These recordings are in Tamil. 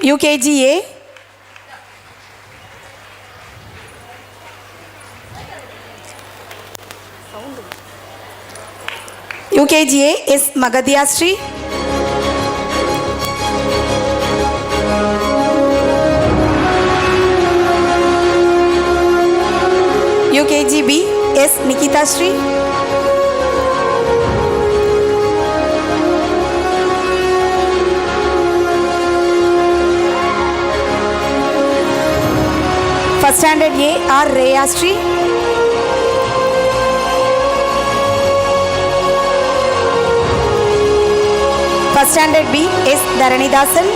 UKGA, UKGA is Magadhya Sri. UKGB is Nikita Sri. First standard A are Rhea Sri. First standard B is Dharani Dasan.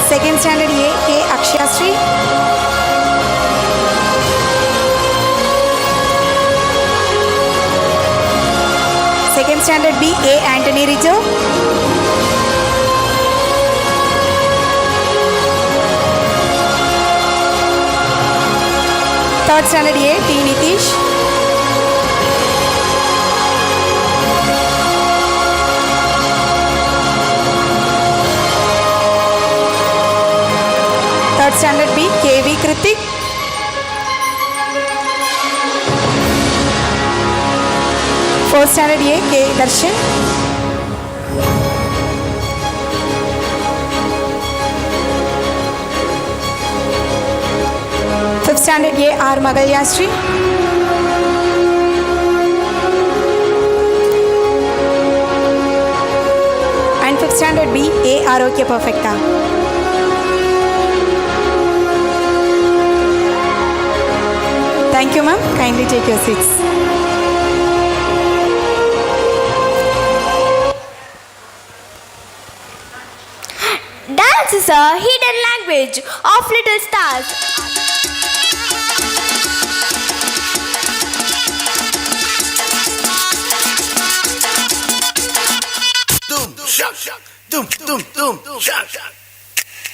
Second standard A, K. Akshya Sri. Second standard B, A. Anthony Rijo. Third standard A, T. Nitish. Third standard B, K.V. Kritik. Fourth standard A, K. Darshan. Fifth standard A, R. Magalya Sri. And fifth standard B, A. Arokya Perfecta. Thank you, ma'am. Kindly take your seats. Dance is a hidden language of little stars. Doom, shock, shock, doom, doom, doom, shock, shock.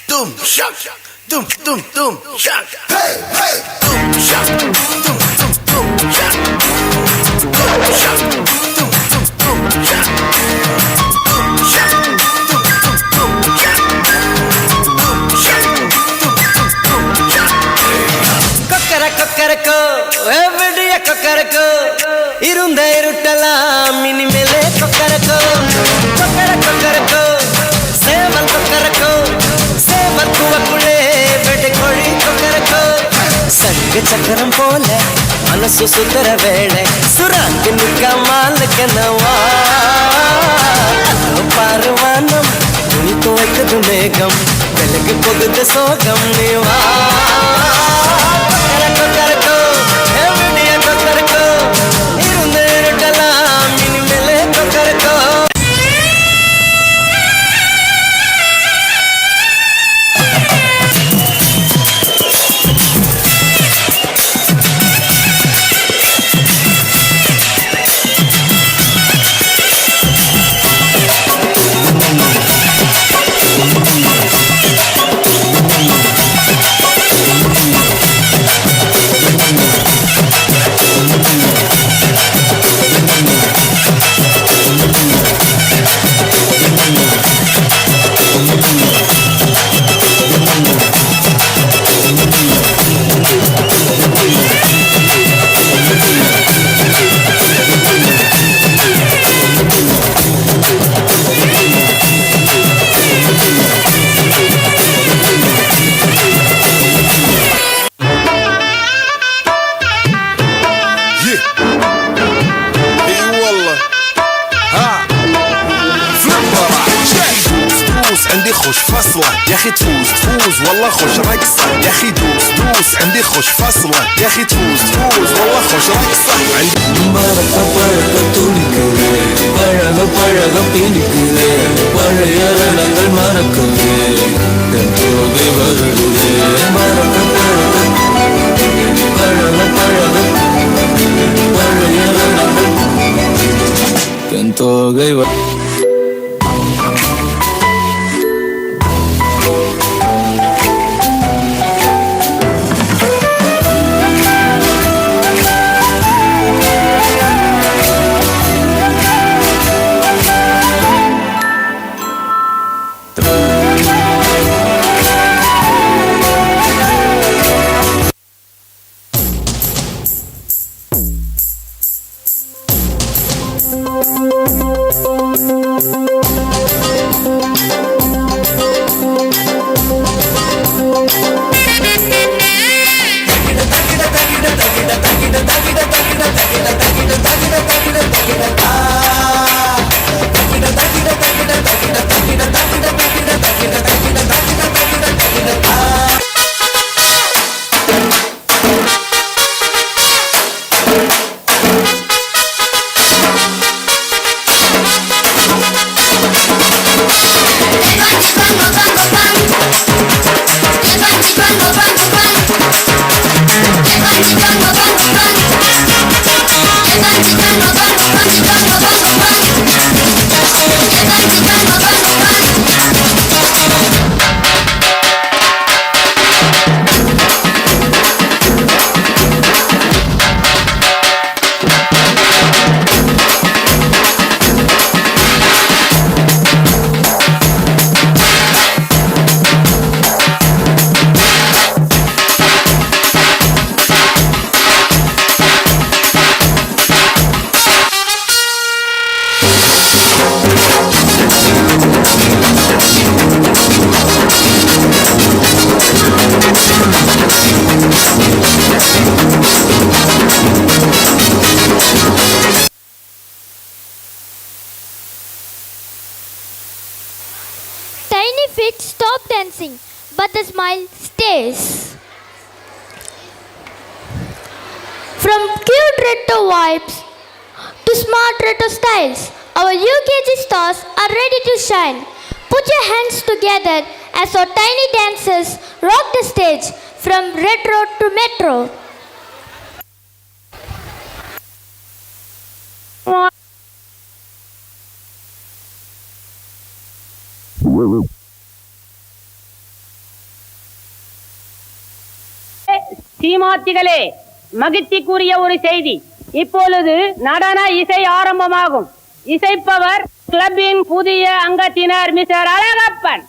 Doom, shock, shock, doom, doom, doom, shock. Hey, hey, doom, shock, doom, doom, doom, shock. Doom, shock, doom, doom, doom, shock. Doom, shock, doom, doom, doom, shock. Doom, shock, doom, doom, doom, shock. Kokkarakko எவடிய Kokkarakko இருந்த இருட்டலாம் இனிமேலே கொக்கரக்கோ கொக்கரக்கோ சேவல் கொக்கரக்கோ சேவல் கூவக்குள்ளே வெட்டை கோழி கொக்கரக்கோ சங்கு சக்கரம் போல மனசு சுந்தர வேளை சுராங்கி நிற்க மாலுக்கனவா பாருவானம் துணி துவைக்குது மேகம் விலகு போகுது சோகம் நீவா கொக்கரக்கோ எவடிய கொக்கரக்கோ இருந்த இருட்டலாம் இனிமேலே கொக்கரக்கோ عندي خوش فصلة يا اخي تفوز والله خوش رقصة يا اخي دوس عندي خوش فصلة يا اخي تفوز والله خوش رقصة عندي பறக்க பழக துடிக்குதே பழக பிடிக்குதே பழைய ரணங்கள் மறக்குதே என் தோகை வருடுதே பறக்க பழக பழைய ரணங்கள் என் தோகை Tiny feet stop dancing, but the smile stays. From cute retro vibes to smart retro styles, our UKG stars are ready to shine. Put your hands together as our tiny dancers rock the stage from retro to metro. சீமாத்திகளே, மகிழ்ச்சிக்குரிய ஒரு செய்தி. இப்பொழுது நடன இசை ஆரம்பமாகும். இசைப்பவர் கிளப்பின் புதிய அங்கத்தினர் மிஸ்டர் அழகப்பன்.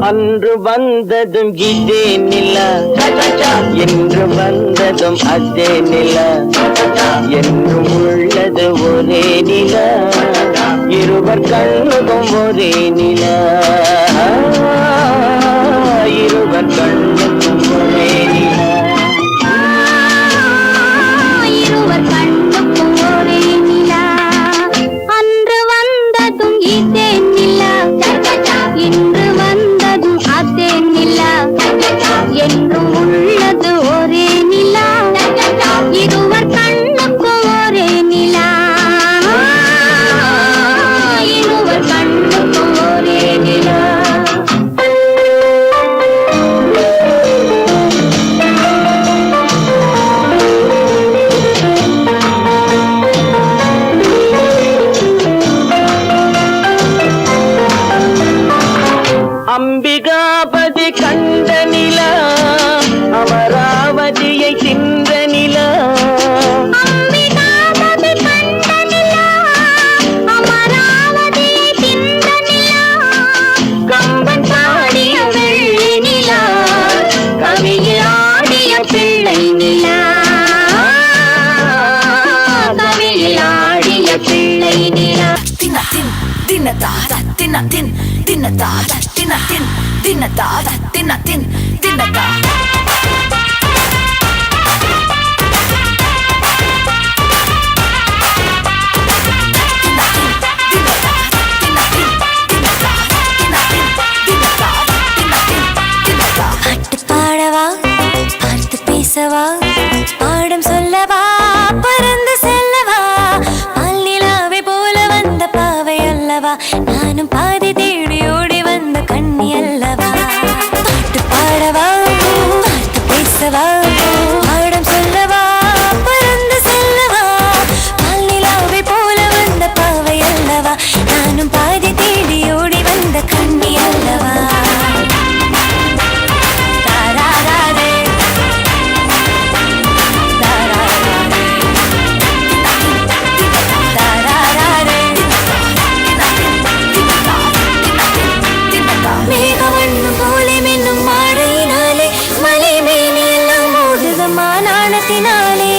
அன்று வந்ததும் இதே நிலா, என்று வந்ததும் அதே நிலா, என்றும் உள்ளது ஒரே நிலா, இருவர் கண்ணுக்கும் ஒரே நிலா, இருவர் கண்ணுக்கும் ஒரே நிலா, இருவர் கண்ணுக்கும் ஒரே நிலா. அன்று வந்ததும் இதே நிலா, இன்று வந்ததும் அதே நிலா, என்றும் உள்ளது ஒரே நிலா, இருவர் கண்ணுக்கும் ஒரே நிலா, இருவர் கண்ணுக்கும் ஒரே நிலா. அம்பிகாபதி கண்ட நிலா, அமராவதியை தின்ற நிலா, அம்பிகாபதி கண்ட நிலா, அமராவதியை தின்ற நிலா, கம்பன் பாடிய வெள்ளி நிலா, கவியில் ஆடிய பிள்ளை நிலா, கவியில் ஆடிய பிள்ளை நிலா. பாட்டு பாடவா, பார்த்து பேசவா, பாடம் சொல்லவா, பறந்து செல்லவா, பல்லிலாவை போல வந்த பாவை அல்லவா, நானும் பாதி தேடி ஓடி வந்த கண்ணி அல்லவா. பாட்டு பாடவா, பார்த்து பேசவா, பாடம் சொல்லவா, பறந்து செல்லவா, பல்லிலாவை போல வந்த பாவை அல்லவா, நானும் பாதி தேடி ஓடி வந்த கண்ணி அல்லவா. மேகவண்ணம் போலே மின்னும் மாடையினாலே, மலை மேனி எல்லாம் ஓடுதம்மா நாணத்தினாலே.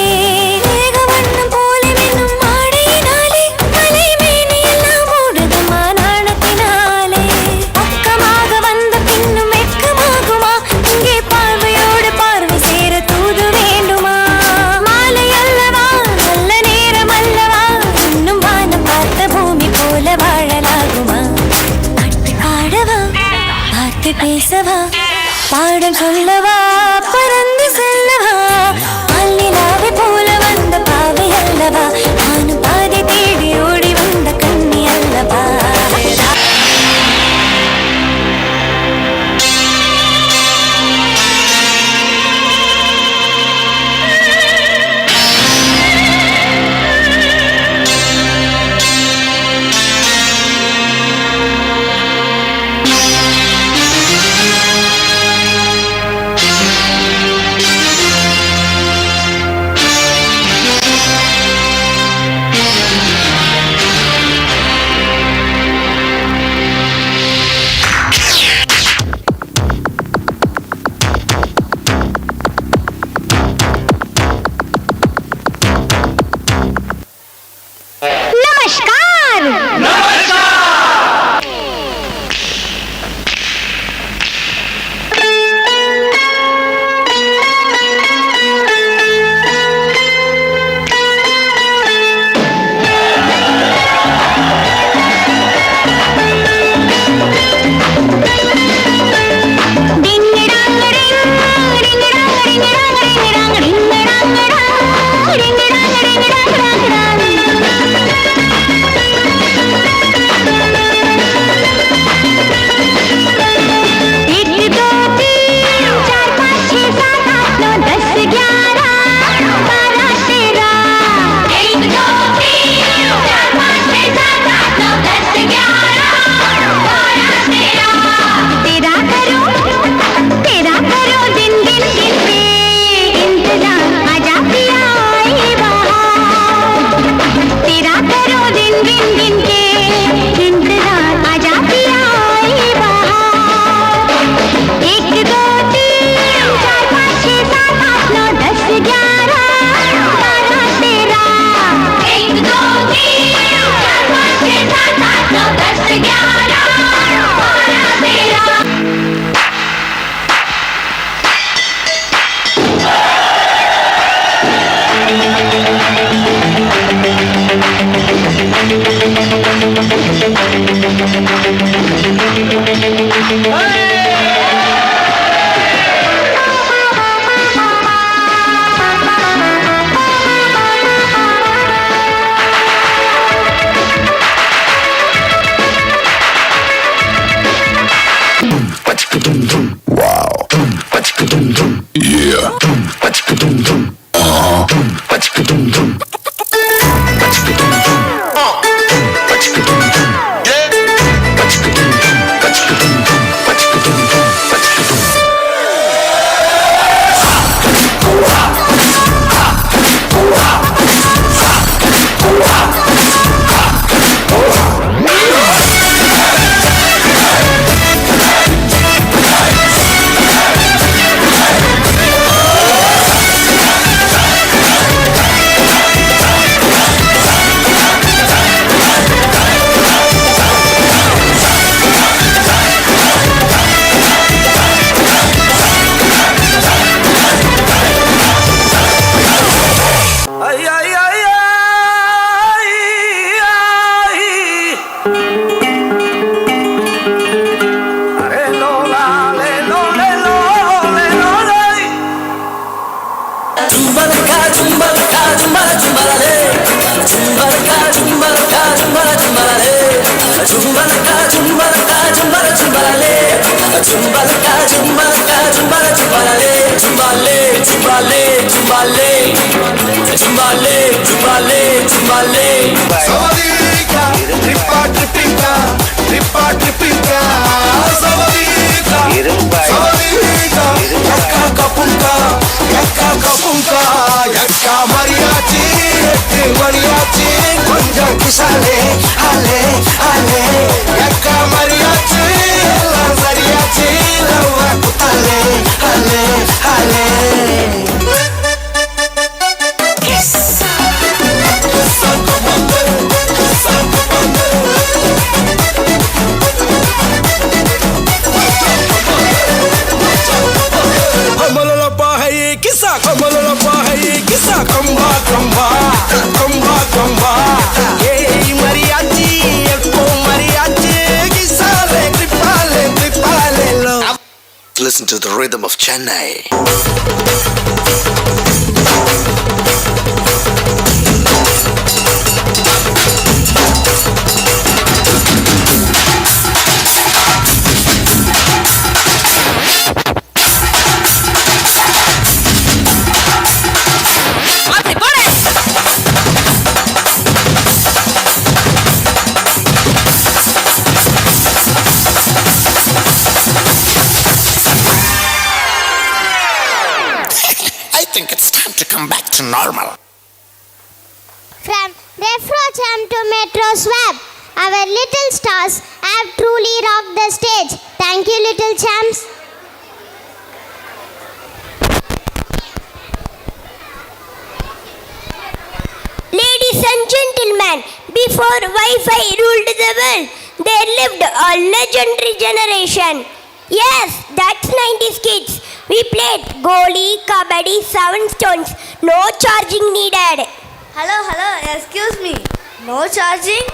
மேகவண்ணம் போலே மின்னும் மாடையினாலே, மலை மேனி எல்லாம் ஓடுதம்மா நாணத்தினாலே. பக்கமாக வந்த பின்னும் வெட்கமாகுமா, இங்கே பார்வையோடு பார்வை சேர தூது வேண்டுமா? மாலை அல்லவா, நல்ல நேரம் அல்லவா, இன்னும் வானம் பார்த்த பூமி போல வாழலாகுமா? பாட்டு பாடவா, பார்த்து பேசவா, பாடம் சொல்லவா, Chumbalaka, chumbalaka, chumbala chumbalale. Chumbalaka, chumbalaka, chumbala chumbalale. Chumbalaka, chumbalaka, chumbala chumbalale. Chumbalaka, chumbalaka, chumbala chumbalale. Chumbale, chumbale, chumbale. Chumbale, chumbale, chumbale. Savadika, trippa trippinga, trippa trippinga. Savadika, Savadika, yakka kapunka, yakka kapunka, yakka mariachi, ettu mariachi, konjam kusale, ale, ale, yakka mariachi, ellam sariyachi, lava kutale, ale, ale. Kisa kamalala pahaye kisa kamba kamba kamba kamba hey mariachi eko mariachi kisale tripale tripale lo. Listen to the rhythm of Chennai. I think it's time to come back to normal. From Refro Jam to Metro Swap, our little stars have truly rocked the stage. Thank you, little champs. Ladies and gentlemen, before Wi-Fi ruled the world, there lived a legendary generation. Yes, that's 90s kids. We played Goli, Kabaddi, 7 stones. No charging needed. Hello, excuse me. No charging,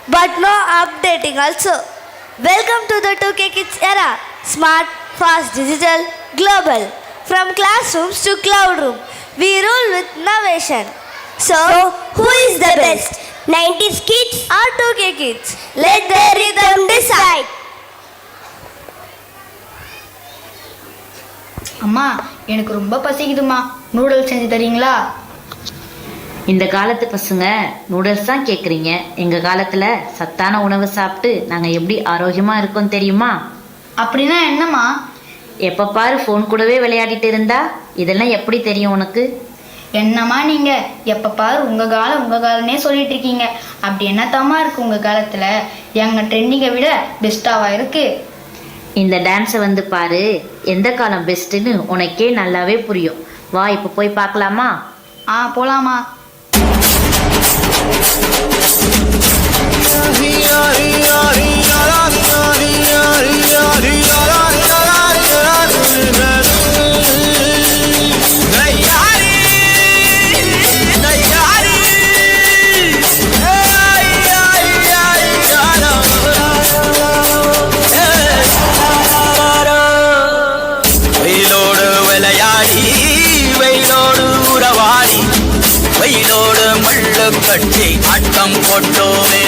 but no updating also. Welcome to the 2K Kids era. Smart, fast, digital, global. From classrooms to cloud room, we rule with innovation. So, who is the best? 90s kids Or 2K Kids? Let the rhythm decide. அம்மா எனக்கு ரொம்ப பசிக்குதுமா நூடுல்ஸ் செஞ்சு தரீங்களா? இந்த காலத்து பசங்க நூடுல்ஸ் தான் கேட்குறீங்க. எங்கள் காலத்தில் சத்தான உணவு சாப்பிட்டு நாங்கள் எப்படி ஆரோக்கியமாக இருக்கோம் தெரியுமா? அப்படின்னா என்னம்மா? எப்போ பாரு ஃபோன் கூடவே விளையாடிட்டு இருந்தா இதெல்லாம் எப்படி தெரியும் உனக்கு? என்னம்மா நீங்கள் எப்போ பாரு உங்கள் காலம்னே சொல்லிட்டு இருக்கீங்க. அப்படி என்னத்தாம்மா இருக்குது உங்கள் காலத்தில்? எங்கள் ட்ரெண்டிங்கை விட பெஸ்ட்டாவா இருக்குது? இந்த டான்ஸை வந்து பாரு, எந்த காலம் பெஸ்ட்டுன்னு உனக்கே நல்லாவே புரியும். வா இப்போ போய் பார்க்கலாமா? போகலாமா? வெயிலோடு விளையாடி வெயிலோடு உறவாடி வெயிலோடு மள்ளு கட்டி ஆட்டம் போட்டோமே.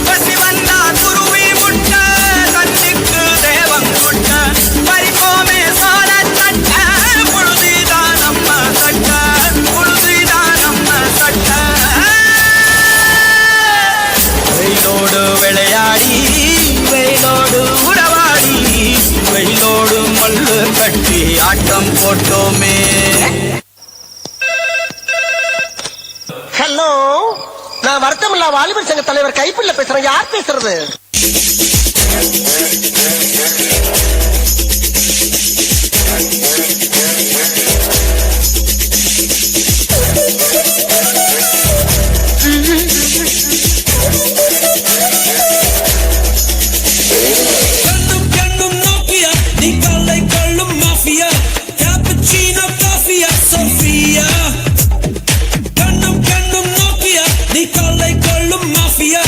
பசி வந்தா குருவி முட்ட தண்ணிக்கு தேவம் கொட்ட பறிப்போமே சார சட்ட புழுதிதான் நம்ம சட்ட புழுதிதான் நம்ம சட்ட. வெயிலோடு விளையாடி வெயிலோடு உறவாடி வெயிலோடு மல்லு கட்டி ஆட்டம் போட்டோமே. ஹலோ, நான் வருத்தமில்லா வாலிபர் சங்க தலைவர் கைப்பிள்ள பேசுறேன். யார் பேசுறது? கண்ணும் கண்ணும் நோக்கியா நீ கல்லை கொள்ளும் மாஃபியா கேப்புச்சீனோ காஃபியா சோஃபியா. கண்ணும் கண்ணும் நோக்கியா நீ கல்லை கொள்ளும் மாஃபியா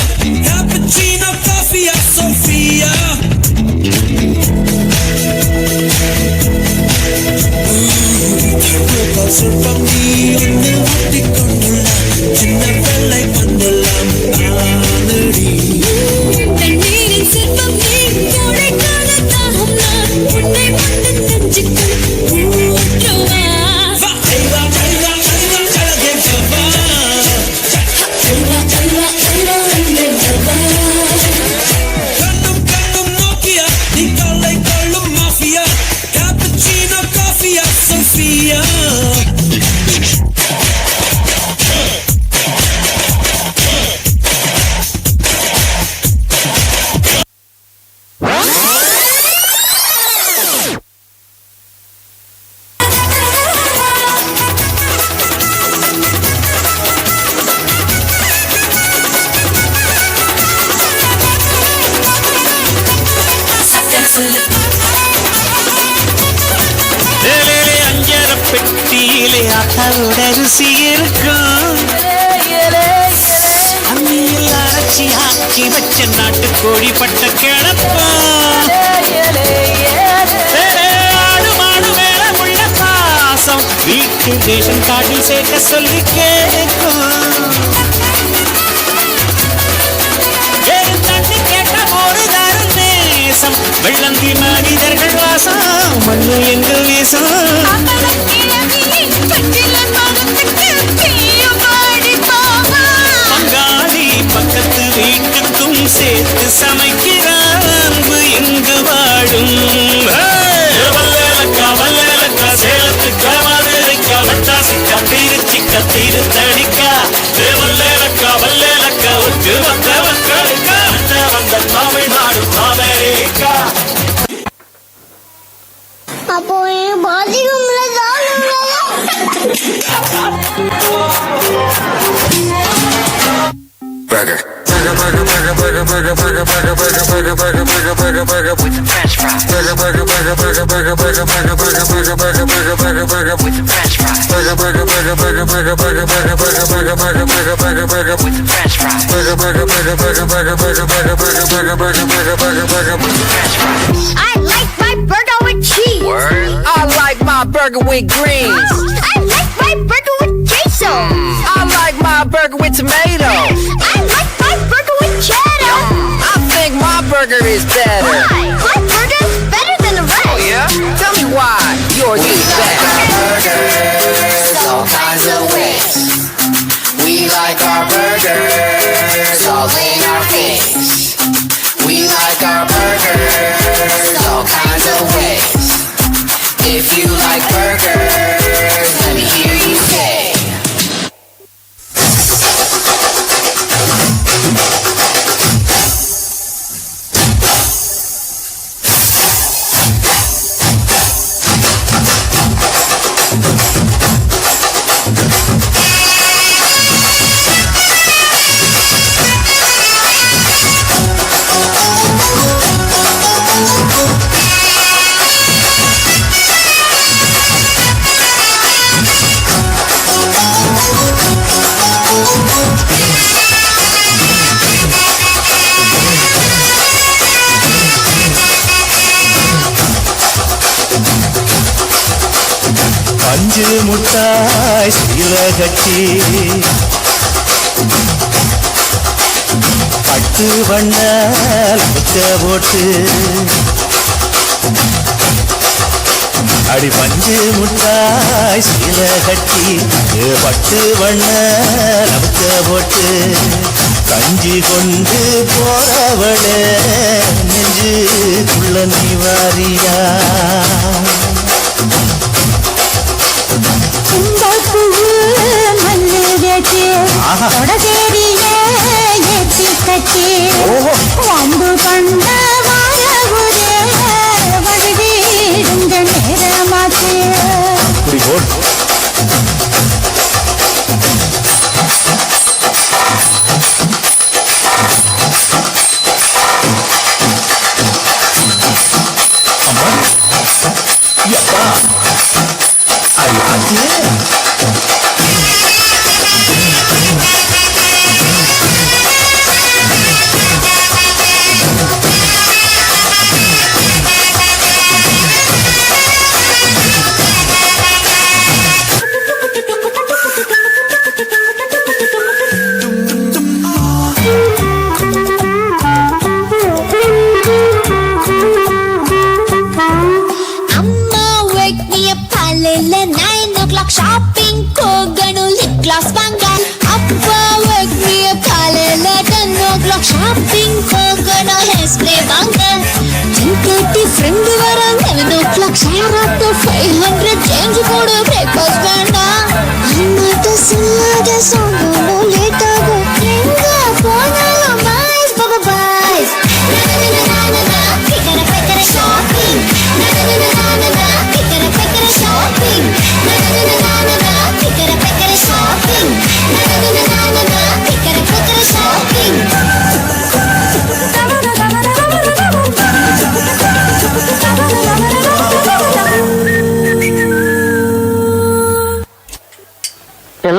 ருசி இருக்கும். அம்மியில் அரைச்சி ஆக்கி வச்ச நாட்டுக்கோழி பட்ட கிளப்பம். ஆடு மாடு மேல உள்ள பாசம் வீட்டு ரேஷன் கார்டில் சேர்க்க சொல்லி கேட்கும். தண்ணி கேட்ட ஒரு தரும் நேசம் வெள்ளந்தி மனிதர்கள் வாசம் மண்ணு எங்கள் வீசம். பங்காளி பக்கத்து வீட்டுக்கும் சேர்த்து சமைக்கிறான் அன்பு எங்கு வாழும். வல்லேலக்கா வல்லேலக்கா சேலத்துக்கா மதுரைக்கா வட்டாசிக்கா திருச்சிக்கா திருத்தணிக்கா வல்லேலக்கா வல்லேலக்கா ஒட்டு மொத்த மக்களுக்கா வந்த தமிழ்நாடு அமெரிக்கா. அப்போ பாத்ரூம்ல Burger. Burger, burger, burger, burger, burger, burger, burger, burger, burger, burger, burger, burger, burger with some French fries. Burger, burger, burger, burger, burger, burger, burger, burger, burger, burger, burger, burger, burger with some French fries. Burger, burger, burger, burger, burger, burger, burger, burger, burger, burger, burger, burger, burger with some French fries. Burger, burger, burger, burger, burger, burger, burger, burger, burger, burger, burger, burger, burger with some French fries. I like my burger with cheese. Word. I like my burger with greens. I like my burger with queso. I like my burger with tomato. I like my burger with cheddar. I think my burger is better. Why? My burger is better than the rest. Oh yeah? Tell me why yours is better. Burgers, all kinds of ways. We like our burgers all in our face. We like our burgers all kinds of ways. If you like burgers, let me hear you say. பஞ்சு முட்டாய் சீல கட்டி பட்டு வண்ண முத்த போட்டு அடி பஞ்சு முட்டாய் சீல கட்டி பட்டு வண்ண முத்த போட்டு கஞ்சி கொண்டு போறவளே நெஞ்சுக்குள்ள நீ வாரியா.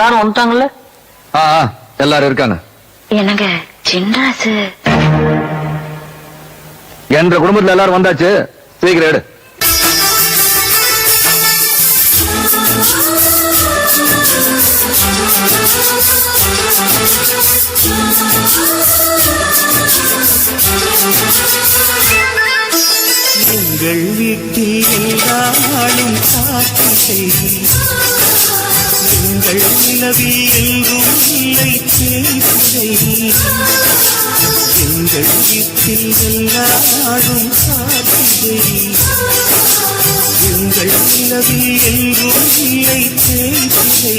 எல்லாரும் வந்துட்டாங்கல்ல? எல்லாரும் இருக்காங்க. என்னங்க சின்னாசு என்ற குடும்பத்துல எல்லாரும் வந்தாச்சு, சீக்கிரம் எடு. எங்கள் வீட்டில் எல்லா நாளும் காத்திரை, எங்கள் நிலவில் எங்கும் இல்லை தேய்திரை. எங்கள் வீட்டில் எல்லா நாளும் காத்திரை, எங்கள் நிலவில் எங்கும் இல்லை தேய்திரை.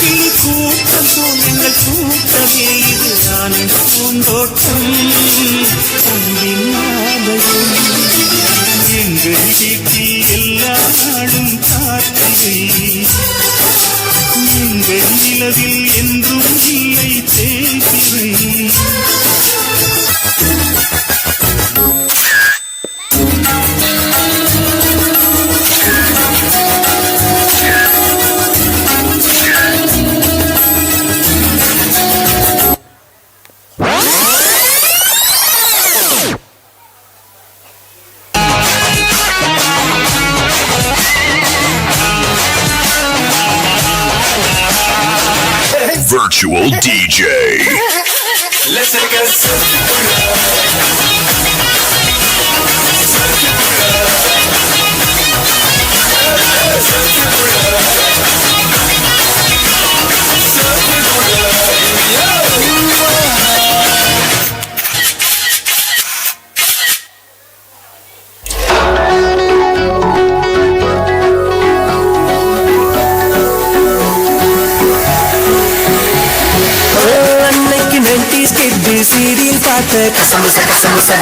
கிளி கூட்டம் போல் எங்கள் கூட்டமே இது ஆனந்த பூந்தோட்டம் அன்பின் நாடகம். எங்கள் வீட்டில் எல்லா நாளும் காத்திரை, எங்கள் நிலவில் என்றும் இல்லை தேய்திரை. Virtual DJ. Let's take a serial பார்த்த கசமுச கசமுசா,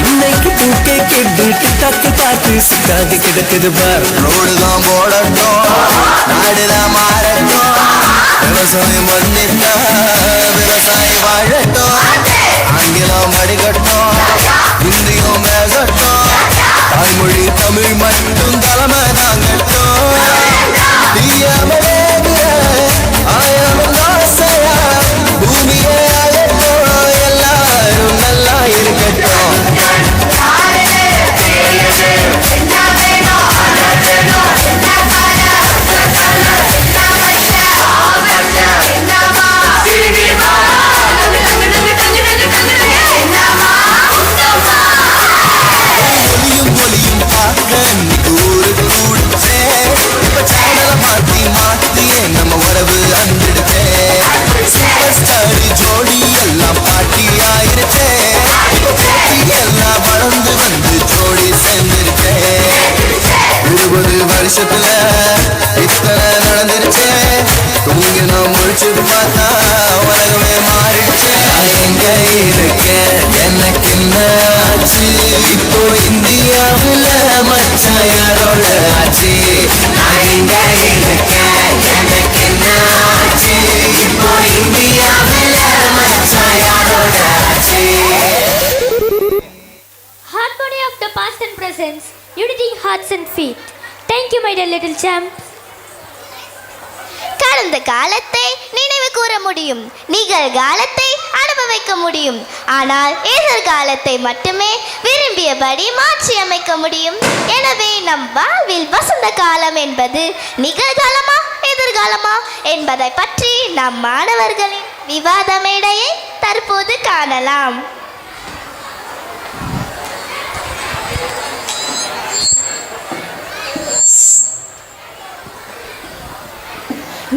இன்னைக்கு தூக்கே கெட்டு டிக்டாக்கு பார்த்து சிக்காக கிடக்குது பார். ரோடுதான் போடட்டும், நாடுதான் மாறட்டும், விவசாயம் பண்ணிட்டா விவசாயி வாழட்டும். ஆங்கிலம் அடிக்கட்டும், இந்தியும் பேசட்டும், தாய்மொழி தமிழ் மட்டும் தலைமை தாங்கட்டும். தீயாமலே ஆயாமல் ஆசையா பூமியே நல்லா இருக்கட்டும். ஒலியும் ஒலியும் பார்க்க ஊருக்கு கூடுச்சே, இப்ப சேனலை மாத்தி மாத்தியே நம்ம உறவு அந்துடுச்சே. சூப்பர் ஸ்டார் ஜோடி எல்லாம் பாட்டி ஆயிருச்சே, போட்டி எல்லாம் வளர்ந்து வந்து ஜோடி சேர்ந்துருச்சே. 20 வருஷத்துல இத்தனை நடந்துருச்சே, தூங்கினா முடிச்சு பார்த்தா உலகமே மாறிடுச்சே. எங்க இருக்கேன் எனக்கு என்ன ஆச்சு, இப்போ இந்தியாவில் மச்சான் யாரோட ஆச்சு. நான் எங்க இருக்கேன் எனக்கு என்ன ஆச்சு, இப்போ இந்தியாவில் மச்சான் யாரோட ஆச்சு. Harmony of the past and present, uniting hearts and feet. Thank you, my dear little champ. கடந்த காலத்தை நினைவு கூற முடியும், நிகழ்காலத்தை அனுபவிக்க முடியும், ஆனால் எதிர்காலத்தை மட்டுமே விரும்பியபடி மாற்றி அமைக்க முடியும். எனவே நம் வாழ்வில் வசந்த காலம் என்பது நிகழ்காலமா எதிர்காலமா என்பதை பற்றி நம் மாணவர்களின் விவாத மேடையை தற்போது காணலாம்.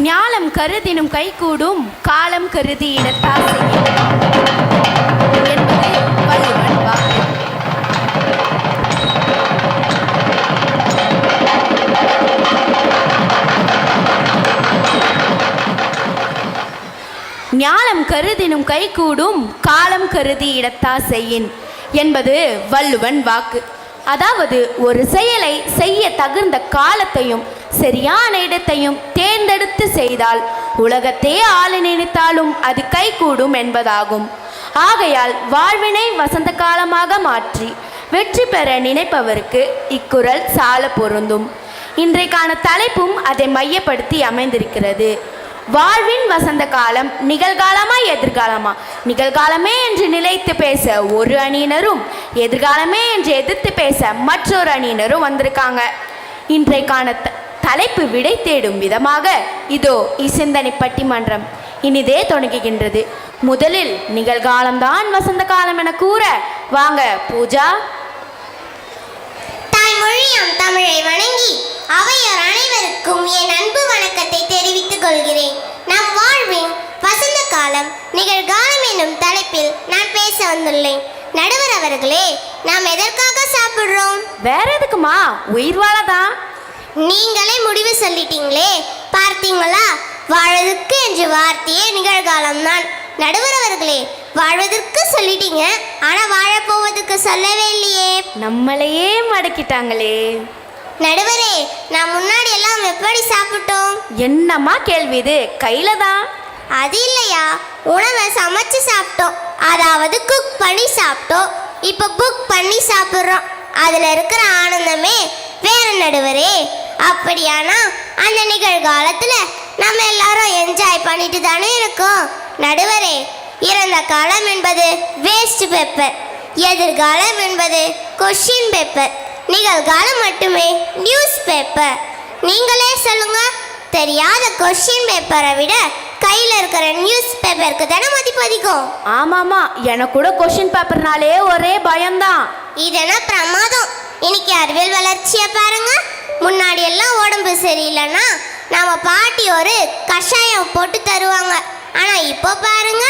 ஞாலம் கருதினும் கைகூடும், காலம் கருதி இடத்தாசை என்பது வள்ளுவன் வாக்கு. ஞாலம் கருதினும் கைகூடும், காலம் கருதி இடத்தாசையின் என்பது வள்ளுவன் வாக்கு. அதாவது ஒரு செயலை செய்ய தகுந்த காலத்தையும் சரியான இடத்தையும் தேர்ந்தெடுத்து செய்தால் உலகத்தே ஆள நினைத்தாலும் அது கைகூடும் என்பதாகும். ஆகையால் வாழ்வினை வசந்த காலமாக மாற்றி வெற்றி பெற நினைப்பவருக்கு இக்குறள் சால பொருந்தும். இன்றைக்கான தலைப்பும் அதை மையப்படுத்தி அமைந்திருக்கிறது. வாழ்வின் வசந்த காலம் நிகழ்காலமா எதிர்காலமா? நிகழ்காலமே என்று நிலைத்து பேச ஒரு அணியினரும், எதிர்காலமே என்று எதிர்த்து பேச மற்றொரு அணியினரும் வந்திருக்காங்க. இன்றைக்கான தலைப்பு விடை தேடும் விதமாக இதோ இசிந்தனை பட்டிமன்றம் இனிதே தொடங்குகின்றது. முதலில் நிகழ்காலம்தான் வசந்த காலம் என கூற வாங்க பூஜா. தாய்மொழியாம் தமிழை வணங்கி அவையோர் அனைவருக்கும் என் அன்பு வணக்கத்தை தெரிவித்துக் கொள்கிறேன். நம் வாழ்வின் வசந்த காலம் நிகழ்காலம் என்னும் தலைப்பில் நான் பேச வந்துள்ளேன். நடுவர் அவர்களே, நாம் எதற்காக சாப்பிடுறோம்? வேற எதுக்குமா? உயிர் வாழதான். நீங்களே முடிவு சொல்லிட்டீங்களே, பார்த்தீங்களா? வாழ்வதற்கு என்று வார்த்தையே நிகழ்காலம் தான். நடுவர் அவர்களே, வாழ்வதற்கு சொல்லிட்டீங்க, ஆனா வாழப்போவதற்கு சொல்லவே இல்லையே. நம்மளையே மடக்கிட்டாங்களே. நடுவரே, நான் முன்னாடி எல்லாம் எப்படி சாப்பிட்டோம்? என்னம்மா கேள்வி இது? கையில தான். அது இல்லையா, உணவை சமைச்சு சாப்பிட்டோம், அதாவது குக் பண்ணி சாப்பிட்டோம். இப்போ புக் பண்ணி சாப்பிட்றோம். அதுல இருக்கிற ஆனந்தமே வேற நடுவரே. அப்படியானா அந்த நிகழ்காலத்துல நம்ம எல்லாரும் என்ஜாய் பண்ணிட்டு தானே இருக்கோம். நடுவரே, இறந்த காலம் என்பது வேஸ்ட் பேப்பர், எதிர்காலம் என்பது கொஸ்டின் பேப்பர், நிகழ்காலம் மட்டுமே நியூஸ் பேப்பர். நீங்களே சொல்லுங்க, தெரியாத கொஸ்டின் பேப்பரை விட கையில் இருக்கிற நியூஸ் பேப்பருக்கு தானே மதிப்பு அதிகம். ஆமாமா, எனக்கு கூட கொஸ்டின் பேப்பர்னாலே ஒரே பயம்தான். இதெல்லாம் பிரமாதம். இன்னைக்கு அறிவியல் வளர்ச்சியை பாருங்க. முன்னாடி எல்லாம் உடம்பு சரியில்லைன்னா நம்ம பாட்டி ஒரு கஷாயம் போட்டு தருவாங்க. ஆனா இப்போ பாருங்க,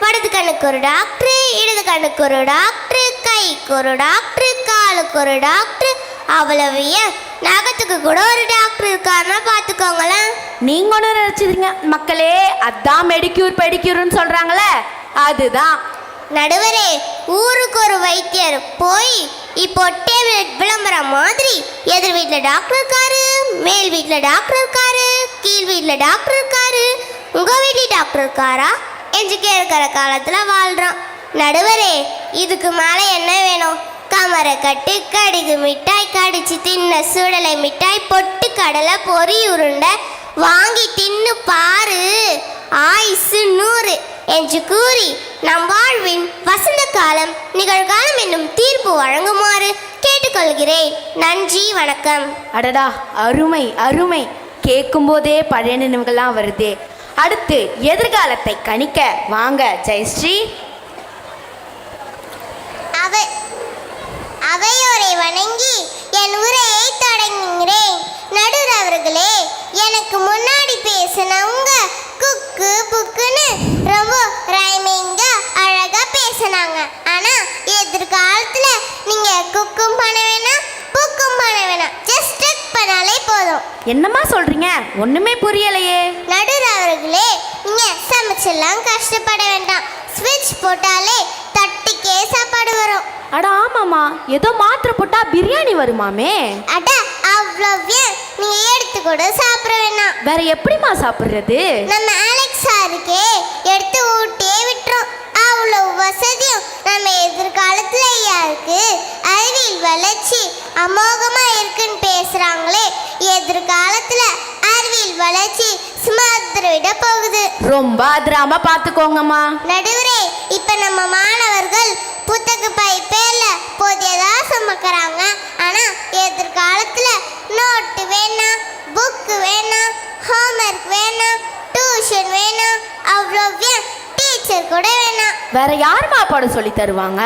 வலது கண்ணுக்கு ஒரு டாக்டர், இடது கண்ணுக்கு ஒரு டாக்டர், கைக்கு ஒரு டாக்டர், காலுக்கு ஒரு டாக்டர், அவ்வளவு ஏன் நகத்துக்கு கூட ஒரு டாக்டர் இருக்காருன்னா பார்த்துக்கோங்களேன். நீங்க ஒன்று நினைச்சிருங்க மக்களே, அதான் மெடிக்யூர் பெடிக்யூர்னு சொல்றாங்களே, அதுதான். நடுவரே, ஊருக்கு ஒரு வைத்தியர் போய் இப்போ டேப்லெட் விளம்பரம் மாதிரி எதிர் வீட்டில் டாக்டர் இருக்காரு, மேல் வீட்டில் டாக்டர் இருக்காரு, கீழ் வீட்டில் டாக்டர் இருக்காரு, உங்க வீட்டில் டாக்டர் இருக்காரா என்று கேட்கிற காலத்தில் வாழ்றான். நடுவரே, இதுக்கு மேலே என்ன வேணும்? கமரை கட்டு, கடுகு மிட்டாய், கடிச்சு தின்ன சுடலை மிட்டாய், பொட்டு கடலை, பொறி உருண்டை வாங்கி தின்னு பாரு, ஆயுசு 100 என்று கூறி நம் வாழ்வின் வசந்த காலம் நிகழ்காலம் என்னும் தீர்ப்பு வழங்குமாறு கேட்டுக்கொள்கிறேன். நன்றி, வணக்கம். அடடா, அருமை அருமை. கேட்கும் போதே பழைய நினைவுகள்லாம் வருதே. அடுத்து எதிர்காலத்தை கணிக்க வாங்க ஜெயஸ்ரீ. அவையோரை வணங்கி என் உரையை தொடங்குகிறேன். நடுவர் அவர்களே, எனக்கு முன்னாடி பேசினவங்க குக்கு புக்குன்னு ரொம்ப ரைமிங்கா அழகா பேசினாங்க. ஆனா எதிர்காலத்துல நீங்க குக்கும் பண்ண வேணாம், புக்கும் பண்ண வேணாம், ஜஸ்ட் டக் பண்ணாலே போதும். என்னம்மா சொல்றீங்க? ஒண்ணுமே புரியலையே. நடுவர் அவர்களே, நீங்க சமைச்செல்லாம் கஷ்டப்பட வேண்டாம். ஸ்விட்ச் போட்டாலே தட்டுக்கே சாப்பாடு வரும். அட ஆமாமா, ஏதோ மாத்திரை போட்டா பிரியாணி வருமாமே. அட அவ்வளவு நீங்க எடுத்து கூட சாப்பிட வேணாம். வேற எப்படிமா சாப்பிடுறது? நம்ம அலெக்ஸ் சாருக்கே எடுத்து ஊட்டியே விட்டுரும். அவ்வளவு வசதியும் நம்ம எதிர்காலத்துல யாருக்கு அறிவியல் வளர்ச்சி அமோகமா இருக்குன்னு பேசுறாங்களே, எதிர்காலத்துல அறிவியல் வளர்ச்சி சுமந்திர விட போகுது. ரொம்ப அதிராம பாத்துக்கோங்கம்மா. நடுவரே, இப்ப நம்ம மாணவர்கள் புத்தக பை பேர்ல போதியதா சுமக்கிறாங்க. ஆனா எதிர்காலத்துல நோட்டு வேணாம், புக்கு வேணாம், ஹோம்ஒர்க் வேணாம், டியூஷன் வேணாம், அவ்வளோ டீச்சர் கூட வேணாம். வேற யாருமா பாட சொல்லி தருவாங்க?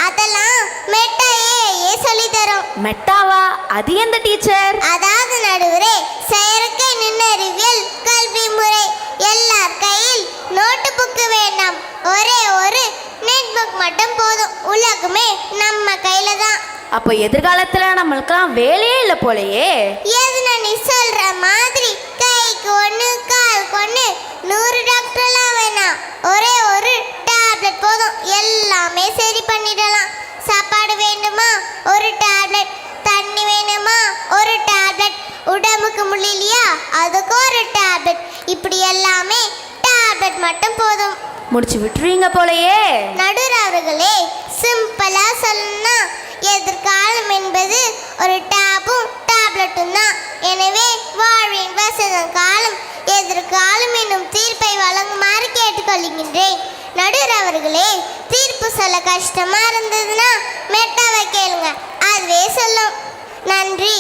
அதெல்லாம் மெட்டாயே சொல்லி தரும். மெட்டாவா? அது எந்த டீச்சர்? அதாவது நடுவரே, செயற்கை நுண்ணறிவியல் கல்வி முறை. எல்லார் கையில் நோட்டு புக்கு வேண்டாம், ஒரே ஒரு நெட் புக் மட்டும் போதும். உலகமே நம்ம கையில தான். அப்போ எதிர்காலத்துல நம்மளுக்கெல்லாம் வேலையே இல்லை போலயே. எதுனா நீ சொல்ற மாதிரி கைக்கு ஒன்று காலுக்கு ஒன்று 100 டாக்டர்லாம் வேணாம், ஒரே ஒரு டேப்லெட் போதும், எல்லாமே சரி பண்ணிடலாம். சாப்பாடு வேண்டுமா? ஒரு டேப்லெட். தண்ணி வேணுமா? ஒரு டேப்லெட். உடம்புக்கு முடியலையா? அதுக்கு ஒரு டேப்லெட். இப்படி எல்லாமே டேப்லெட் மட்டும் போதும். முடிச்சு விட்டுருவீங்க போலயே. நடுவர் அவர்களே, சிம்பிளா சொல்லணும்னா எதிர்காலம் என்பது ஒரு டேபும் டேப்லெட்டும் தான். எனவே வாழ்வின் வசந்த காலம் எதிர்காலம் என்னும் தீர்ப்பை வழங்குமாறு கேட்டுக்கொள்கின்றேன். நடுவர் அவர்களே, தீர்ப்பு சொல்ல கஷ்டமா இருந்ததுன்னா மெட்டாவை கேளுங்க, அதுவே சொல்லும். நன்றி.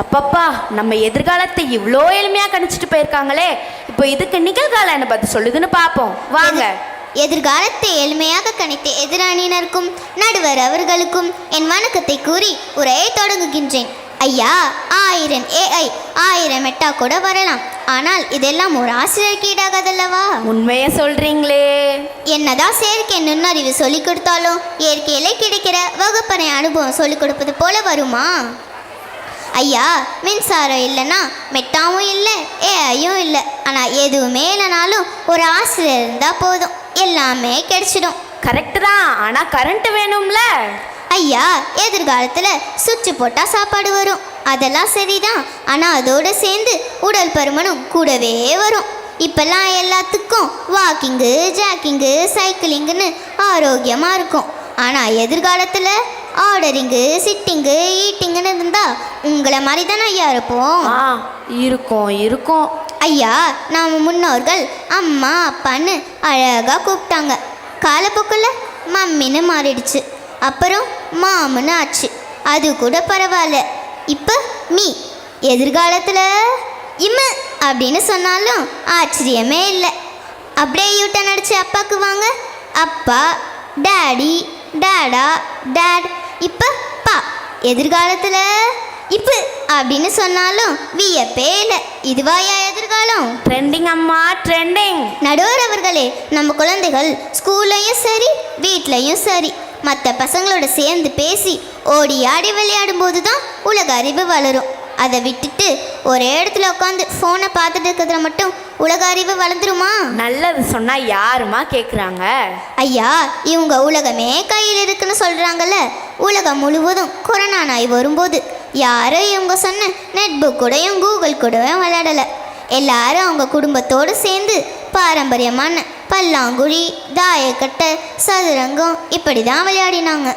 அப்பப்பா, நம்ம எதிர்காலத்தை இவ்வளோ எளிமையாக கணிச்சிட்டு போயிருக்காங்களே, இப்போ இதுக்கு நிகழ்காலம் என்ன பதில் சொல்லுதுன்னு பார்ப்போம் வாங்க. எதிர்காலத்தை எளிமையாக கணித்த எதிரணியினருக்கும் நடுவர் அவர்களுக்கும் என் வணக்கத்தை கூறி உரையை தொடங்குகின்றேன். ஐயா, 1000 AI 1000 மெட்டா கூட வரலாம். ஆனால் இதெல்லாம் ஒரு ஆசிரியருக்கு ஈடாகாதல்லவா? உண்மையை சொல்றீங்களே. என்னதான் செயற்கை நுண்ணறிவு சொல்லிக் கொடுத்தாலும் இயற்கையிலே கிடைக்கிற வகுப்பறை அனுபவம் சொல்லிக் கொடுப்பது போல வருமா? ஐயா, மின்சாரம் இல்லைன்னா மெட்டாவும் இல்லை, ஏஐயும் இல்லை. ஆனால் எதுவுமே இல்லைனாலும் ஒரு ஆசிரியர் இருந்தால் போதும், எல்லாமே கிடைச்சிடும். கரெக்டு தான், ஆனால் கரண்ட் வேணும்ல. ஐயா, எதிர்காலத்தில் சுவிட்ச் போட்டால் சாப்பாடு வரும், அதெல்லாம் சரிதான். ஆனால் அதோடு சேர்ந்து உடல் பருமனும் கூடவே வரும். இப்போல்லாம் எல்லாத்துக்கும் வாக்கிங்கு, ஜாக்கிங்கு, சைக்கிளிங்குன்னு ஆரோக்கியமாக இருக்கும். ஆனால் எதிர்காலத்தில் ஆர்டரிங்கு, சிட்டிங்கு, ஈட்டிங்குன்னு இருந்தால் உங்களை மாதிரி தானே ஐயா இருப்போம். இருக்கும் இருக்கும். ஐயா, நம்ம முன்னோர்கள் அம்மா அப்பான்னு அழகாக கூப்பிட்டாங்க. காலப்போக்கில் மம்மின்னு மாறிடுச்சு, அப்புறம் மாமுன்னு ஆச்சு, அது கூட பரவாயில்ல. இப்போ மீ. எதிர்காலத்தில் இம்ம அப்படின்னு சொன்னாலும் ஆச்சரியமே இல்லை. அப்படியே யூட்டன் அடிச்சு அப்பாவுக்கு வாங்க, அப்பா, டேடி, டேடா, டேட், இப்போ பா. எதிர்காலத்தில் இப்போ அப்படின்னு சொன்னாலும் வியப்பே இல்லை. இதுவாயா எதிர்காலம்? ட்ரெண்டிங் அம்மா, ட்ரெண்டிங். நடுவர் அவர்களே, நம்ம குழந்தைகள் ஸ்கூல்லையும் சரி வீட்லையும் சரி மற்ற பசங்களோட சேர்ந்து பேசி ஓடி ஆடி விளையாடும் போது தான் உலக அறிவு வளரும். அதை விட்டுட்டு ஒரே இடத்துல உட்காந்து ஃபோனை பார்த்துட்டு இருக்கிறதுல மட்டும் உலக அறிவு வளர்ந்துருமா? நல்லது சொன்னால் யாருமா கேட்குறாங்க? ஐயா, இவங்க உலகமே கையில் இருக்குன்னு சொல்கிறாங்கல்ல. உலகம் முழுவதும் கொரோனா நாய் வரும்போது யாரும் இவங்க சொன்ன நெட்புக் கூடயும் கூகுள் கூடயும் விளையாடலை. எல்லாரும் அவங்க குடும்பத்தோடு சேர்ந்து பாரம்பரியமான பல்லாங்குழி, தாயக்கட்டை, சதுரங்கம் இப்படி தான் விளையாடினாங்க.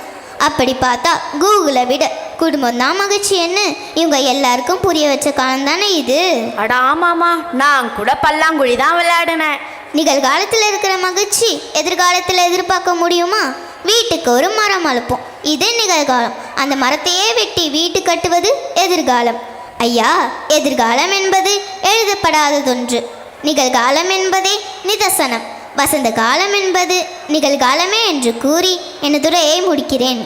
அப்படி பார்த்தா கூகுளை விட குடும்பம் தான் மகிழ்ச்சி என்ன இவங்க எல்லாருக்கும் புரிய வச்ச காலம் தானே இது. அட ஆமாம்மா, நான் கூட பல்லாங்குழி தான் விளையாடினேன். நிகழ்காலத்தில் இருக்கிற மகிழ்ச்சி எதிர்காலத்தில் எதிர்பார்க்க முடியுமா? வீட்டுக்கு ஒரு மரம் வளர்ப்போம், இது நிகழ்காலம். அந்த மரத்தையே வெட்டி வீட்டு கட்டுவது எதிர்காலம். ஐயா, எதிர்காலம் என்பது எழுதப்படாததொன்று, நிகழ்காலம் என்பதே நிதர்சனம். வசந்த காலம் என்பது நிகழ்காலமே என்று கூறி எனது உரையை முடிக்கிறேன்.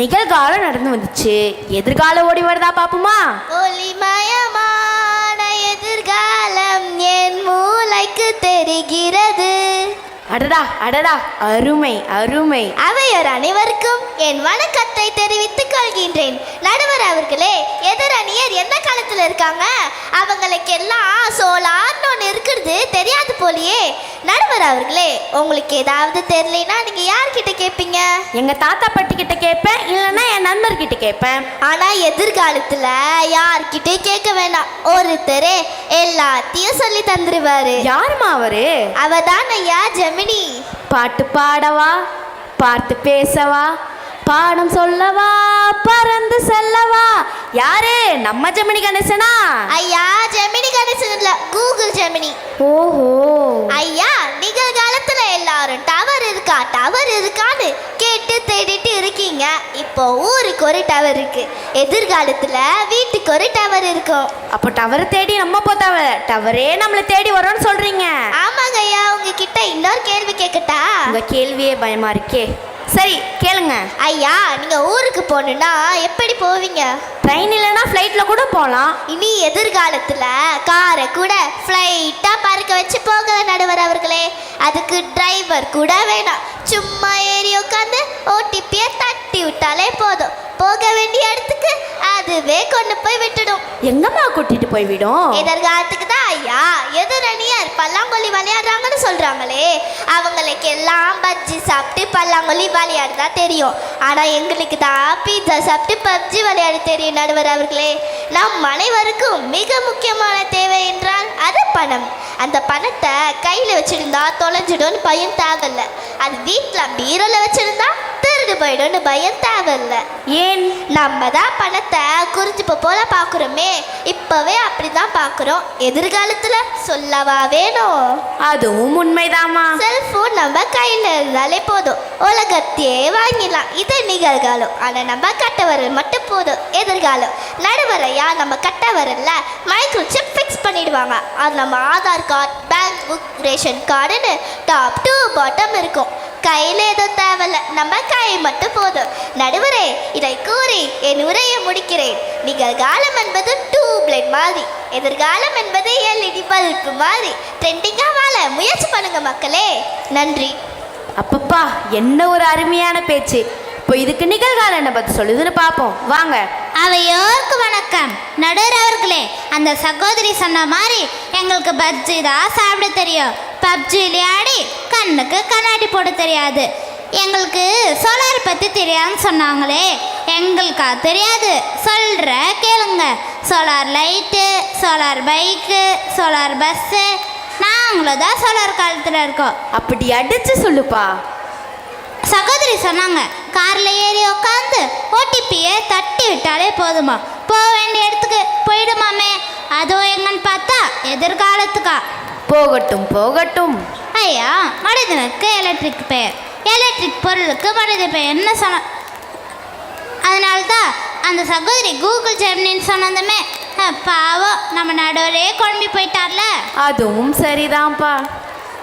நிகழ்காலம் நடந்து வந்துச்சு, எதிர்காலம் ஓடி வருதா பாப்புமா? ஒளிமயமான எதிர்காலம் என் மூளைக்கு தெரிகிறது. அடடா அடடா, அருமை அருமை. அவையோர் அனைவருக்கும் என் வணக்கத்தை தெரிவித்துக் கொள்கின்றேன். நடுவர் அவர்களே, எதிரணியர் எந்த காலத்தில் இருக்காங்க? அவங்களுக்கெல்லாம் சோலார்னு ஒன்று இருக்கிறது தெரியாது போலியே. நடுவர் அவர்களே, உங்களுக்கு ஏதாவது தெரியலனா நீங்கள் யார்கிட்ட கேட்பீங்க? எங்கள் தாத்தா பாட்டி கிட்ட கேட்பேன், இல்லைன்னா என் நண்பர்கிட்ட கேட்பேன். ஆனால் எதிர்காலத்தில் யார்கிட்டே கேட்க வேண்டாம், ஒருத்தரே எல்லாத்தையும் சொல்லி தந்துருவாரு. யாருமா அவரு? அவதான் ஐயா ஜெமினி. பாட்டு பாடவா, பார்த்து பேசவா, பாடம் சொல்லவா, பறந்து செல்லவா. யாரு? நம்ம ஜெமினி கணேசனா? ஐயா, ஜெமினி கணேசன் இல்ல, கூகுள் ஜெமினி. ஓஹோ. ஐயா, நிகழ்காலத்துல எல்லாரும் டவர் இருக்கா டவர் இருக்கான்னு கேட்டு தேடிட்டு இருக்கீங்க. இப்போ ஊருக்கு ஒரு டவர் இருக்கு, எதிர்காலத்துல வீட்டுக்கு ஒரு டவர் இருக்கும். அப்போ டவர் தேடி நம்ம போத்தாவ, டவரே நம்மளை தேடி வரோன்னு சொல்றீங்க? ஆமாங்க ஐயா. உங்ககிட்ட இன்னொரு கேள்வி கேட்கட்டா? உங்க கேள்வியே பயமா இருக்கே. சரி கேளுங்க. ஐயா, நீங்க ஊருக்கு போகணுன்னா எப்படி போவீங்க? ட்ரெயின் இல்லைன்னா ஃப்ளைட்டில் கூட போகலாம். இனி எதிர்காலத்தில் காரை கூட ஃப்ளைட்டாக பறக்க வச்சு போகல நடுவர் அவர்களே. அதுக்கு டிரைவர் கூட வேணாம், சும்மா ஏறி உட்காந்து ஓடிபியை தட்டி விட்டாலே போதும், போக வேண்டிய இடத்துக்கு அதுவே கொண்டு போய் விட்டுடும். எங்கம்மா கூட்டிட்டு போய் விடும்? எதிர்காலத்துக்கு தான் ஐயா. எதிரணியர் பல்லாங்குழி விளையாடுறாங்கன்னு சொல்றாங்களே, அவங்களுக்கு எல்லாம் பஜ்ஜி சாப்பிட்டு பல்லாங்குழி விளையாடுதா தெரியும். ஆனா எங்களுக்கு தான் பீட்சா சாப்பிட்டு பப்ஜி விளையாட தெரியும் நடுவர் அவர்களே. நம் அனைவருக்கும் மிக முக்கியமான தேவை என்றால் அது பணம். அந்த பணத்தை கையில் வச்சிருந்தா தொலைஞ்சிடும்னு பயம் தேவையில்ல, அது வீட்டில் பீரோல வச்சிருந்தா திருடு போயிடும்னு பயம் தேவையில்ல. ஏன்? நம்ம தான் பணத்தை குறிஞ்சிப்ப போல பார்க்குறோமே, இப்போவே அப்படி தான் பார்க்குறோம். எதிர்காலத்தில் சொல்லவா வேணும்? அதுவும் உண்மைதாம்மா. செல்ஃபோன் நம்ம கையில் இருந்தாலே போதும், உலகத்தையே வாங்கிடலாம். இது நிகழ்காலம். ஆனால் நம்ம கட்ட வரல் மட்டும் போதும் எதிர்காலம். நடுவரையா நம்ம கட்ட வரல மைக்ரோ சிப் ஃபிக்ஸ் பண்ணிடுவாங்க. அது நம்ம Aadhaar card, bank book, ration கார்டுன்னு டாப் டு பாட்டம் இருக்கும். கையில் எதுவும் தேவையில்ல, நம்ம கை மட்டும் போதும். நடுவரே, இதை கூறி என் உரையை முடிக்கிறேன். நிகழ்காலம் என்பது டியூப்லைட் மாதிரி, எதிர்காலம் என்பது எல்இடி பல்பு மாதிரி. ட்ரெண்டிங்காக வாழ முயற்சி பண்ணுங்க மக்களே. நன்றி. அப்பப்பா, என்ன ஒரு அருமையான பேச்சு. இப்போ இதுக்கு நிகழ்காலம் என்ன பற்றி சொல்லுதுன்னு பார்ப்போம் வாங்க. அவையோருக்கு வணக்கம். நடுவர் அவர்களே, அந்த சகோதரி சொன்ன மாதிரி எங்களுக்கு பஜ்ஜி தான் சாப்பிட தெரியும். பப்ஜி விளையாடி கண்ணுக்கு கண்ணாடி போட தெரியாது. எங்களுக்கு சோலார் பற்றி தெரியாதுன்னு சொன்னாங்களே, எங்களுக்கா தெரியாது. சொல்கிற கேளுங்க. Solar light, solar bike, solar bus, நாங்களும் தான் சோலார் காலத்தில் இருக்கோம். அப்படி அடிச்சு சொல்லுப்பா. சகோதரி சொன்னாங்க, காரில் ஏறி உட்காந்து ஓடிபியை தட்டி விட்டாலே போதுமா, போக வேண்டிய இடத்துக்கு போயிடுமாமே. அதுவும் எங்கன்னு பார்த்தா எதிர்காலத்துக்கா. போகட்டும் போகட்டும். ஐயா, மனிதனுக்கு எலக்ட்ரிக் பெயர், எலக்ட்ரிக் பொருளுக்கு மனித பெயர்னு சொன்ன. அதனால்தான் அந்த சகோதரி கூகுள் ஜெமினின்னு சொன்னதுமே பாவம் நம்ம நடுவரே குழம்பி போயிட்டார்ல. அதுவும் சரிதான்ப்பா.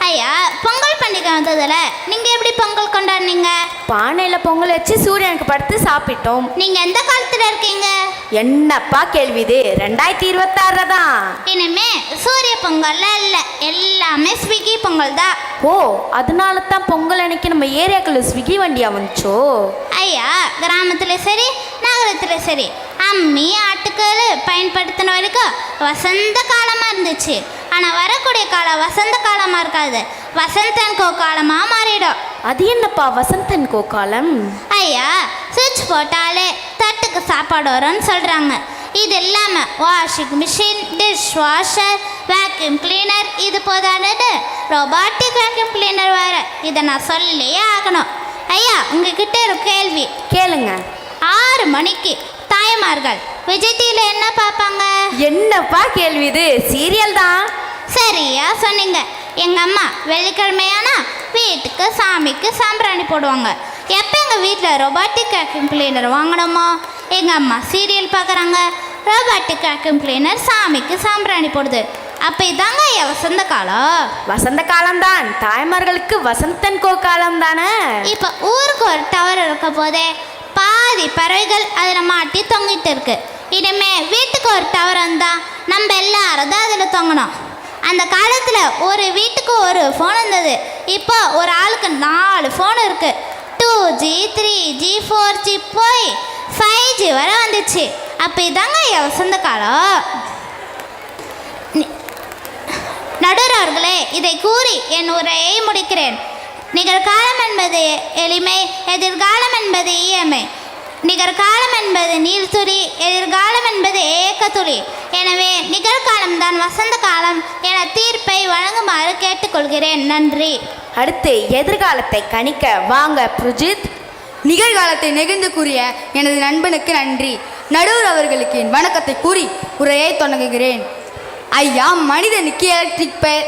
ஐயா, பொங்கல் பண்டிகை வந்ததுல நீங்க எப்படி பொங்கல் கொண்டாடுனீங்க? பானையில பொங்கல் வச்சு சூரியனுக்கு படுத்து சாப்பிட்டோம். நீங்க எந்த காலத்துல இருக்கீங்க? என்னப்பா கேள்வி இது? 2026 தான். இனிமே சூரிய பொங்கல்ல இல்ல, எல்லாமே ஸ்விக்கி பொங்கல் தான். ஓ, அதனால தான் பொங்கல் அன்னைக்கு நம்ம ஏரியாக்குள்ள ஸ்விக்கி வண்டியா வந்துச்சோ? ஐயா, கிராமத்துல சரி நகரத்துல சரி அம்மி ஆட்டுக்கள் பயன்படுத்தின வரைக்கும் வசந்த காலமா இருந்துச்சு. ஆனால் வரக்கூடிய காலம் வசந்த காலமாக இருக்காது, வசந்தன் கோ காலமாக மாறிடும். அது என்னப்பா வசந்தன் கோ காலம்? ஐயா, சுவிட்ச் போட்டாலே தட்டுக்கு சாப்பாடு வரும்னு சொல்கிறாங்க. இது இல்லாமல் washing machine, dish washer, vacuum cleaner, இது போதானது ரொபாட்டிக் வேக்யூம் கிளீனர் வேறு. இதை நான் சொல்லியே ஆகணும். ஐயா, உங்ககிட்ட ஒரு கேள்வி கேளுங்க. 6 மணிக்கு தாய்மார்கள் விஜய் டிவில என்ன பார்ப்பாங்க? என்னப்பா கேள்வி இது? சீரியல் தான். சரியா சொன்னீங்க. எங்கள் அம்மா வெள்ளிக்கிழமையானா வீட்டுக்கு சாமிக்கு சாம்பிராணி போடுவாங்க. எப்போ எங்கள் வீட்டில் ரொபாட்டிக் வேக்யூம் கிளீனர் வாங்கினோமோ எங்கள் அம்மா சீரியல் பார்க்குறாங்க, ரொபாட்டிக் வேக்யூம் கிளீனர் சாமிக்கு சாம்பிராணி போடுது. அப்போ இதாங்க வசந்த காலம். வசந்த காலம்தான், தாய்மார்களுக்கு வசந்தன் கோ காலம் தானே. இப்போ ஊருக்கு ஒரு டவர் இருக்க போதே பாதி பறவைகள் அதில் மாட்டி தொங்கிட்டு இருக்கு. இனிமே வீட்டுக்கு ஒரு டவர் வந்தால் நம்ம எல்லாரும் தான் அதில் தொங்கணும். அந்த காலத்தில் ஒரு வீட்டுக்கு ஒரு ஃபோன் இருந்தது. இப்போ ஒரு ஆளுக்கு 4 ஃபோன் இருக்குது. 2G 3G 4G போய் 5G வரை வந்துச்சு. அப்போ இதாங்க வசந்த காலம். நடுவர் அவர்களே, இதை கூறி என் உரையை முடிக்கிறேன். நிகழ்காலம் என்பது எளிமை, எதிர்காலம் என்பது இயமை. நிகழ்காலம் என்பது நீர்த்துளி, எதிர்காலம் என்பது ஏக்கத்துளி. எனவே நிகழ்காலம் தான் வசந்த காலம் என தீர்ப்பை வழங்குமாறு கேட்டுக்கொள்கிறேன். நன்றி. அடுத்து எதிர்காலத்தை கணிக்க வாங்க புருஜித். நிகழ்காலத்தை நெகிழ்ந்து கூறிய எனது நண்பனுக்கு நன்றி. நடுவர் அவர்களுக்கு என் வணக்கத்தை கூறி உரையை தொடங்குகிறேன். ஐயா, மனிதனுக்கு எலக்ட்ரிக் பெயர்,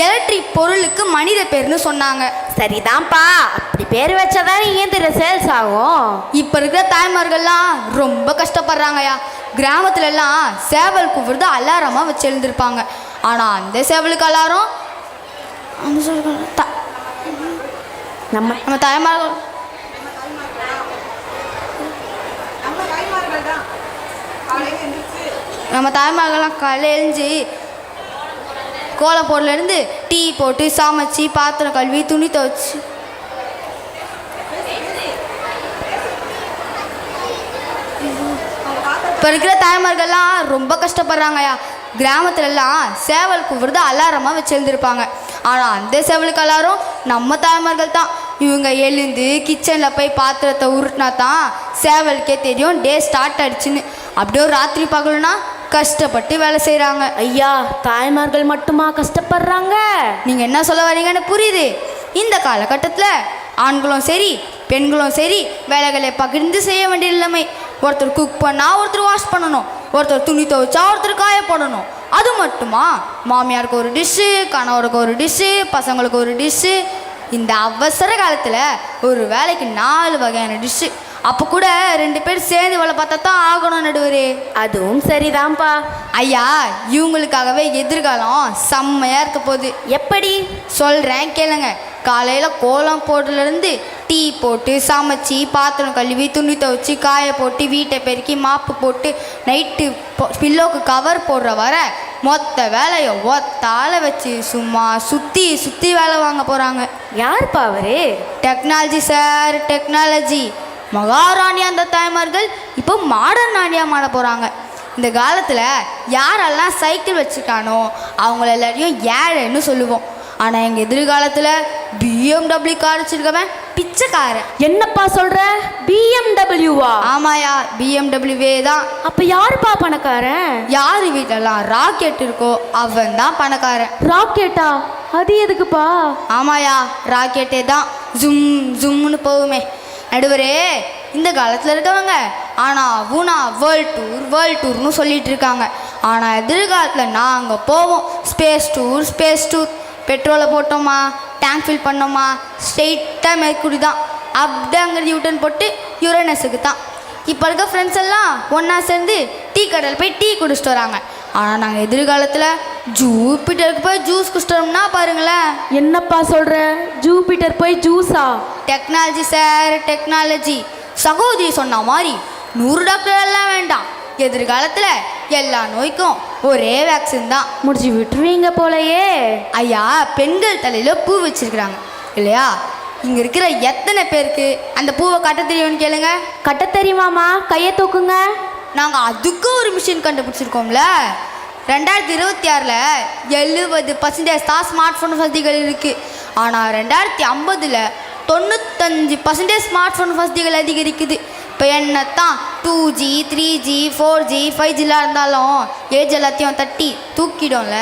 எலக்ட்ரிக் பொருளுக்கு மனித பேர்னு சொன்னாங்க. சரிதான்ப்பா, அப்படி பேர் வச்சாதான் இயந்திர சேல்ஸ் ஆகும். இப்போ இருக்கிற தாய்மார்கள்லாம் ரொம்ப கஷ்டப்படுறாங்கய்யா. கிராமத்துலலாம் சேவல் கூப்பிடுறது அலாரமாக வச்சு எழுந்திருப்பாங்க. ஆனால் அந்த சேவலுக்கு அலாரம் நம்ம தாய்மார்கள் காலையில் எழுந்து கோலம் போடலேருந்து டீ போட்டு சமைச்சி பாத்திரம் கழுவி துணி துவைச்சி இப்போ இருக்கிற தாய்மார்கள்லாம் ரொம்ப கஷ்டப்படுறாங்கய்யா. கிராமத்துலலாம் சேவல் கூப்பிடுறது அலாரமாக வச்சு எழுந்திருப்பாங்க. ஆனால் அந்த சேவலுக்கு அலாரம் நம்ம தாய்மார்கள் தான். இவங்க எழுந்து கிச்சனில் போய் பாத்திரத்தை உருட்டினா தான் சேவலுக்கே தெரியும் டே ஸ்டார்ட் ஆகிடுச்சின்னு. அப்படியே ராத்திரி பகலுனா கஷ்டப்பட்டு வேலை செய்கிறாங்க. ஐயா, தாய்மார்கள் மட்டுமா கஷ்டப்படுறாங்க? நீங்கள் என்ன சொல்ல வரீங்கன்னு புரியுது. இந்த காலகட்டத்தில் ஆண்களும் சரி பெண்களும் சரி வேலைகளை பகிர்ந்து செய்ய வேண்டிய நிலைமை. ஒருத்தர் குக் பண்ணால் ஒருத்தர் வாஷ் பண்ணணும், ஒருத்தர் துணி துவைச்சா ஒருத்தர் காய போடணும். அது மட்டுமா, மாமியாருக்கு ஒரு டிஷ்ஷு, கணவருக்கு ஒரு டிஷ்ஷு, பசங்களுக்கு ஒரு டிஷ்ஷு. இந்த அவசர காலத்தில் ஒரு வேலைக்கு 4 வகையான டிஷ்ஷு. அப்போ கூட 2 பேர் சேர்ந்து வேலை பார்த்தா தான் ஆகணும் நடுவரே. அதுவும் சரிதான்ப்பா. ஐயா, இவங்களுக்காகவே எதிர்காலம் செம்மையாக இருக்க போகுது. எப்படி சொல்கிறேன் கேளுங்க. காலையில் கோலம் போடுறதுலேருந்து டீ போட்டு சமைச்சி பாத்திரம் கழுவி துணி துவைச்சி காய போட்டு வீட்டை பெருக்கி மாப்பு போட்டு நைட்டு பில்லோக்கு கவர் போடுற வர மொத்த வேலையை ஒத்தால வச்சு சும்மா சுற்றி சுற்றி வேலை வாங்க போகிறாங்க. யாருப்பா அவரு? Technology sir, technology. மகாராணி அந்த தாய்மார்கள் இப்போ மாடர்ன் ராணியாக மாற போகிறாங்க. இந்த காலத்தில் யாரெல்லாம் சைக்கிள் வச்சுருக்கானோ அவங்கள எல்லாரையும் ஏழைன்னு சொல்லுவோம். ஆனால் எங்கள் எதிர்காலத்தில் BMW கார் வச்சுருக்கவன் பிச்சைக்காரன். என்னப்பா சொல்கிற? BMWவா? ஆமாயா, BMW தான். அப்போ யாருப்பா பணக்காரன்? யார் வீட்டிலலாம் ராக்கெட் இருக்கோ அவன் தான் பணக்காரன். ராக்கெட்டா? அது எதுக்குப்பா? ஆமாயா, ராக்கெட்டே தான் ஜும் ஜும்னு போகுமே. நடுவரே, இந்த காலத்தில் இருக்கவங்க ஆனால் ஊனா வேர்ல்ட் டூர்னு சொல்லிட்டு இருக்காங்க. ஆனால் எதிர்காலத்தில் நாங்கள் போவோம் ஸ்பேஸ் டூர். பெட்ரோலை போட்டோமா, டேங்க் ஃபில் பண்ணோமா, ஸ்ட்ரெயிட்டாக மேற்கூடி தான். அப்படியே அங்கே யூட்டன் போட்டு யுரேனஸுக்கு தான். இப்போ இருக்க ஃப்ரெண்ட்ஸ் எல்லாம் ஒன்றா சேர்ந்து டீ கடையில் போய் டீ குடிச்சிட்டு வராங்க. ஆனால் நாங்கள் எதிர்காலத்தில் ஜூபிட்டருக்கு போய் ஜூஸ் குடிச்சிட்டு வரோம்னா பாருங்களேன். என்னப்பா சொல்கிற? ஜூபிட்டர் போய் ஜூஸா? Technology sir, technology. சகோதரி சொன்ன மாதிரி 100 டாக்டர் எல்லாம் வேண்டாம். எதிர்காலத்தில் எல்லா நோய்க்கும் ஒரே வேக்சின் தான். முடிச்சு விட்டுருவீங்க போலையே. ஐயா, பெண்கள் தலையில் பூ வச்சிருக்கிறாங்க இல்லையா? இங்கே இருக்கிற எத்தனை பேருக்கு அந்த பூவை கட்ட தெரியும்னு கேளுங்க. கட்ட தெரியுமாமா? கையை தூக்குங்க. நாங்கள் அதுக்கு ஒரு மிஷின் கண்டுபிடிச்சிருக்கோம்ல. 2026 70% தான் ஸ்மார்ட் ஃபோன் வசதிகள் இருக்குது. ஆனால் 2050 95% ஸ்மார்ட் ஃபோன் வசதிகள் அதிகரிக்குது. இப்போ என்னத்தான் 2G 3G 4G 5Gலாம் இருந்தாலும் ஏஜ் எல்லாத்தையும் தட்டி தூக்கிடும்ல.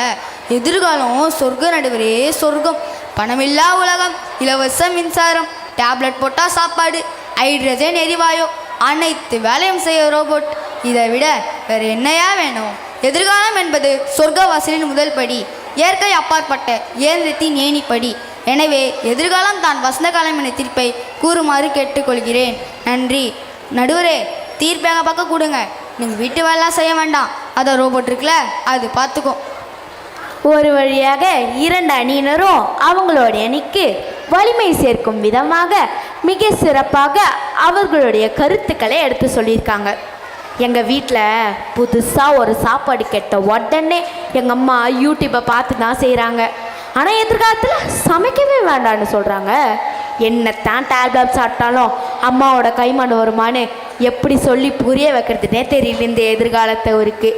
எதிர்காலம் சொர்க்கம் நடுவரே, சொர்க்கம். பணமில்லா உலகம், இலவச மின்சாரம், டேப்லெட் போட்டால் சாப்பாடு, ஹைட்ரஜன் எரிவாயு, அனைத்து வேலையும் செய்ய ரோபோட். இதை விட வேறு என்னையா வேணும்? எதிர்காலம் என்பது சொர்க்க வாசலின் முதல் படி, இயற்கை அப்பாற்பட்ட இயந்திரத்தின் ஏணிப்படி. எனவே எதிர்காலம் தான் வசந்த காலம் என தீர்ப்பை கூறுமாறு கேட்டுக்கொள்கிறேன். நன்றி. நடுவரே, தீர்ப்பை எங்கள் பக்கம் கொடுங்க. நீங்கள் வீட்டு வேலைலாம் செய்ய வேண்டாம், அதை ரோபோட் இருக்குல்ல அது பார்த்துக்கும். ஒரு வழியாக 2 அணியினரும் அவங்களுடைய அணிக்கு வலிமை சேர்க்கும் விதமாக மிக சிறப்பாக அவர்களுடைய கருத்துக்களை எடுத்து சொல்லியிருக்காங்க. எங்கள் வீட்டில் புதுசாக ஒரு சாப்பாடு கேட்ட உடனே எங்கள் அம்மா யூடியூப்பை பார்த்து தான் செய்கிறாங்க. ஆனால் எதிர்காலத்தில் சமைக்கவே வேண்டான்னு சொல்கிறாங்க. என்னத்தான் டேப்லெட் சாப்பிட்டாலும் அம்மாவோட கைமண் வருமானு எப்படி சொல்லி புரிய வைக்கிறதுனே தெரியல இந்த எதிர்காலத்தவருக்கு.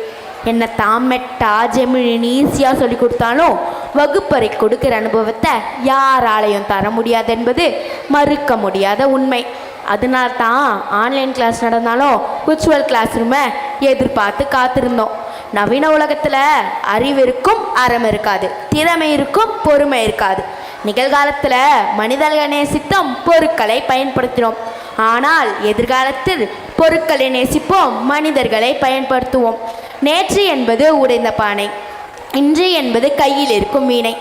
என்னத்தான் மெட்டா ஜெமினின்னு ஈஸியாக சொல்லி கொடுத்தாலும் வகுப்பறை கொடுக்குற அனுபவத்தை யாராலையும் தர முடியாது என்பது மறுக்க முடியாத உண்மை. அதனால தான் ஆன்லைன் கிளாஸ் நடந்தாலும் விர்ச்சுவல் கிளாஸ் ரூமை எதிர்பார்த்து காத்திருந்தோம். நவீன உலகத்தில் அறிவு இருக்கும், அறம் இருக்காது. திறமை இருக்கும், பொறுமை இருக்காது. நிகழ்காலத்தில் மனிதர்களை நேசித்தோம், பொருட்களை பயன்படுத்தினோம். ஆனால் எதிர்காலத்தில் பொருட்களை நேசிப்போம், மனிதர்களை பயன்படுத்துவோம். நேற்று என்பது உடைந்த பானை, இன்று என்பது கையில் இருக்கும் வீணை,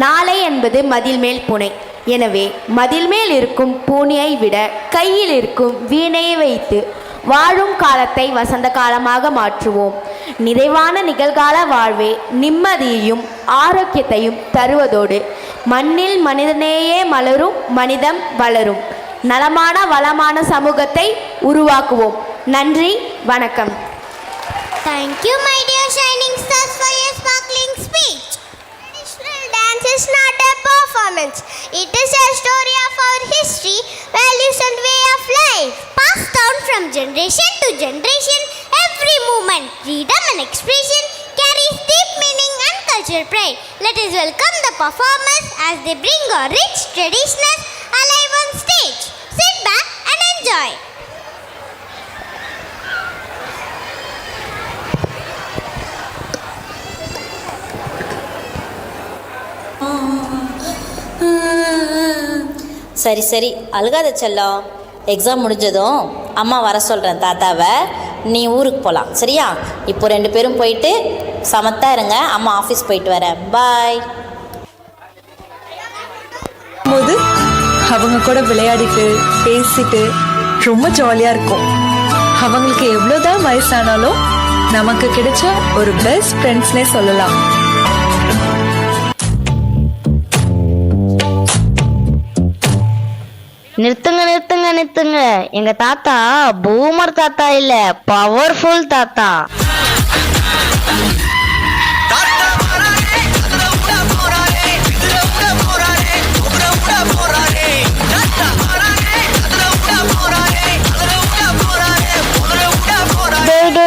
நாளை என்பது மதில் மேல் பூனை. எனவே மதில் மேல் இருக்கும் பூனையை விட கையில் இருக்கும் வீணையை வைத்து வாழும் காலத்தை வசந்த காலமாக மாற்றுவோம். நிறைவான நிகழ்கால வாழ்வே நிம்மதியையும் ஆரோக்கியத்தையும் தருவதோடு மண்ணில் மனிதனேயே மலரும், மனிதம் வளரும். நலமான வளமான சமூகத்தை உருவாக்குவோம். நன்றி, வணக்கம். Thank you, my dear shining stars, for your sparkling speech. Traditional dance is not a performance. It is a story of our history, values and way of life. Passed down from generation to generation, every movement, freedom and expression carries deep meaning and cultural pride. Let us welcome the performers as they bring our rich traditions alive on stage. Sit back and enjoy. சரி சரி, அழுகாத செல்லம். எக்ஸாம் முடிஞ்சதும் அம்மா வர சொல்கிறேன் தாத்தாவை. நீ ஊருக்கு போகலாம் சரியா? இப்போ 2 பேரும் போயிட்டு சமத்தா இருங்க. அம்மா ஆஃபீஸ் போயிட்டு வரேன். பாய். போது அவங்க கூட விளையாடிட்டு பேசிட்டு ரொம்ப ஜாலியாக இருக்கும். அவங்களுக்கு எவ்வளோதான் வயசானாலும் நமக்கு கிடைச்ச ஒரு பெஸ்ட் ஃப்ரெண்ட்ஸ்னே சொல்லலாம். நிறுத்துங்க நிறுத்துங்க நிறுத்துங்க. எங்க தாத்தா பூமர் தாத்தா இல்ல, பவர்ஃபுல் தாத்தா.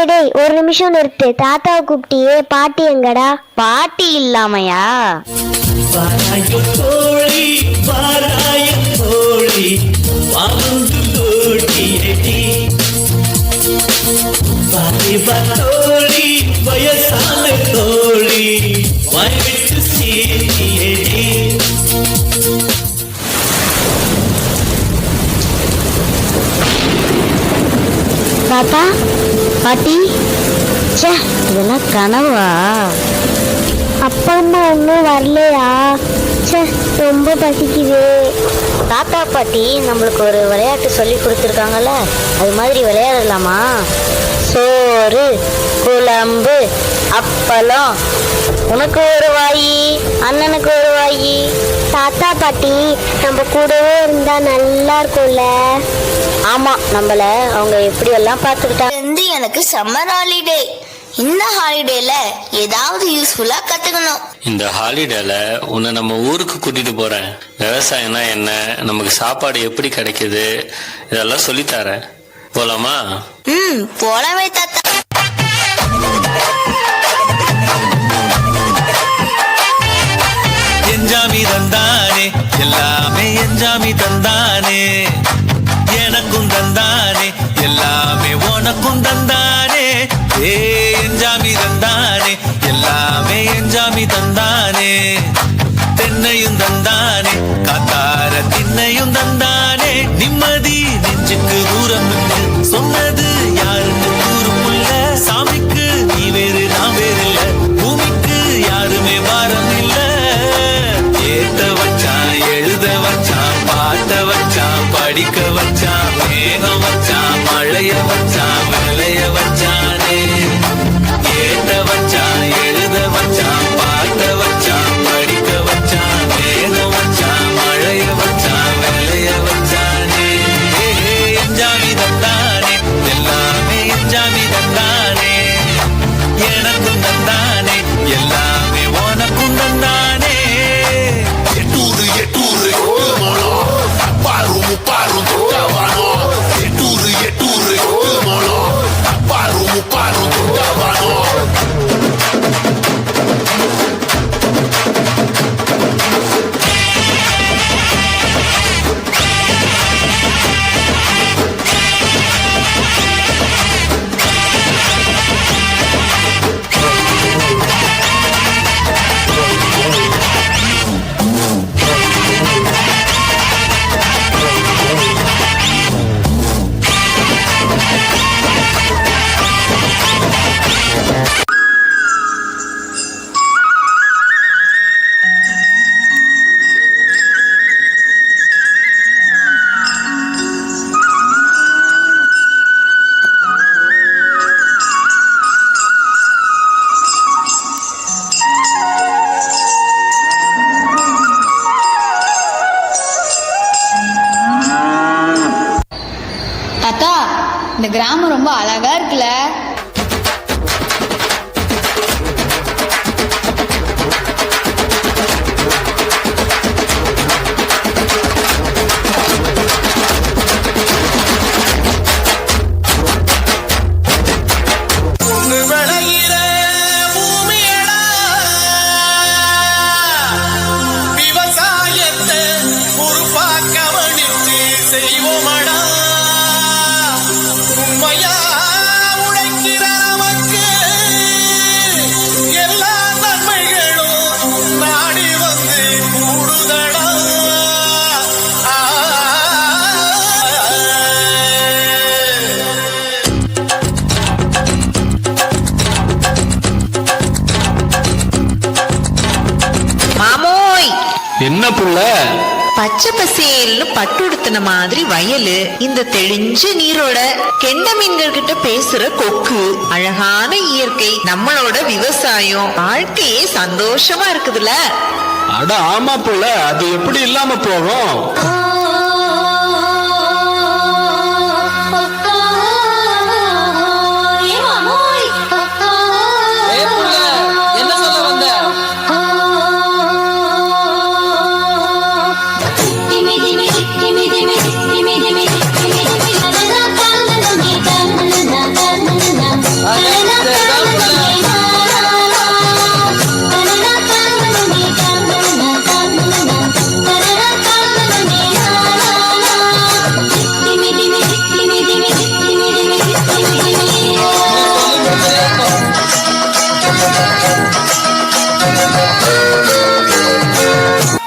டேய் ஒரு நிமிஷம் நிறுத்து. தாத்தாவை கூப்பிட்டியே, பாட்டி எங்கடா? பாட்டி இல்லாமையா? வயசான தோழி வாய்விட்டு சீரியடி. தாத்தா பாட்டி, சே இதெல்லாம் கனவா? அப்பா அம்மா இன்னும் வரலையா? சே ரொம்ப பசிக்குது. தாத்தா பாட்டி நம்மளுக்கு ஒரு விளையாட்டு சொல்லி கொடுத்துருக்காங்கல்ல, அது மாதிரி விளையாடலாமா? சோறு குழம்பு அப்பளம், உனக்கு ஒரு வாயி அண்ணனுக்கு ஒரு வாயி. தாத்தா பாட்டி நம்ம கூடவே இருந்தா நல்லா இருக்கும்ல. ஆமா, நம்மள அவங்க எப்படி எல்லாம் பார்த்துக்கிட்டாங்க. எனக்கு சம்மர் ஹாலிடே. இந்த ஹாலிடேல ஏதாவது யூஸ்ஃபுல்லா கத்துக்கணும். இந்த ஹாலிடேல உன்னை நம்ம ஊருக்கு கூட்டிட்டு போறேன். விவசாயம்னா என்ன, நமக்கு சாப்பாடு எப்படி கிடைக்குது, இதெல்லாம் சொல்லித்தரேன். போலாமா? போலாமே தாத்தா. என்ஜாமி தந்தானே எல்லாமே, என்ஜாமி தந்தானே எனக்கும் தந்தானே எல்லாமே, உனக்கும் தந்தானே. என்ஜாமி தந்தானே எல்லாமே, என்ஜாமி தந்தானே. தென்னையும் தந்தானே, காத்தார திண்ணையும் தந்தானே. நிம்மதி நெஞ்சுக்கு தூரம் சொன்னது யாருன்னு கூறுமுல்ல. சாமிக்கு நீ வேறு நான் வேறு இல்ல, பூமிக்கு யாருமே பாரம் இல்ல. ஏத்த வச்சான் எழுத வச்சான், பாட்ட வச்சான் படிக்க வச்சான், மேகம் வச்சான் மழைய வச்சான் விளைய வச்சானே. ஏத்த வச்சான் எழுத வச்சான், பாட்ட வச்சான் படிக்க வச்சான், மேகம் வச்சான் மழைய வச்சான் விளைய வச்சானே. என்ஜாமி தந்தானே எல்லாமே, என்ஜாமி தந்தானே எனக்கும் தந்தானே எல்லாமே, உனக்கும் தந்தானே. எட்டூரு எட்டூரு அப்பாரு முப்பாரு தொட்டவானோ. எட்டூரு எட்டூரு அப்பாரு முப்பாரு தொட்டவானோ. தாத்தா, இந்த கிராமம் ரொம்ப அழகா இருக்குல்ல. விவசாயத்தை பொறுப்பா கவனித்து செய்வோமடா. உண்மையா உழைக்கிற நமக்கு எல்லா நன்மைகளும் நாடி வந்து கூடுதடா. புள்ள? பச்சை பசேல்னு பட்டு உடுத்தின மாதிரி வயலு, இந்த தெளிஞ்ச நீரோட கெண்ட மீன்கள் கிட்ட பேசுற கொக்கு, அழகான இயற்கை, நம்மளோட விவசாயம், வாழ்க்கையே சந்தோஷமா இருக்குதுல்ல. அட ஆமா புள்ள, அது எப்படி இல்லாம போகும்?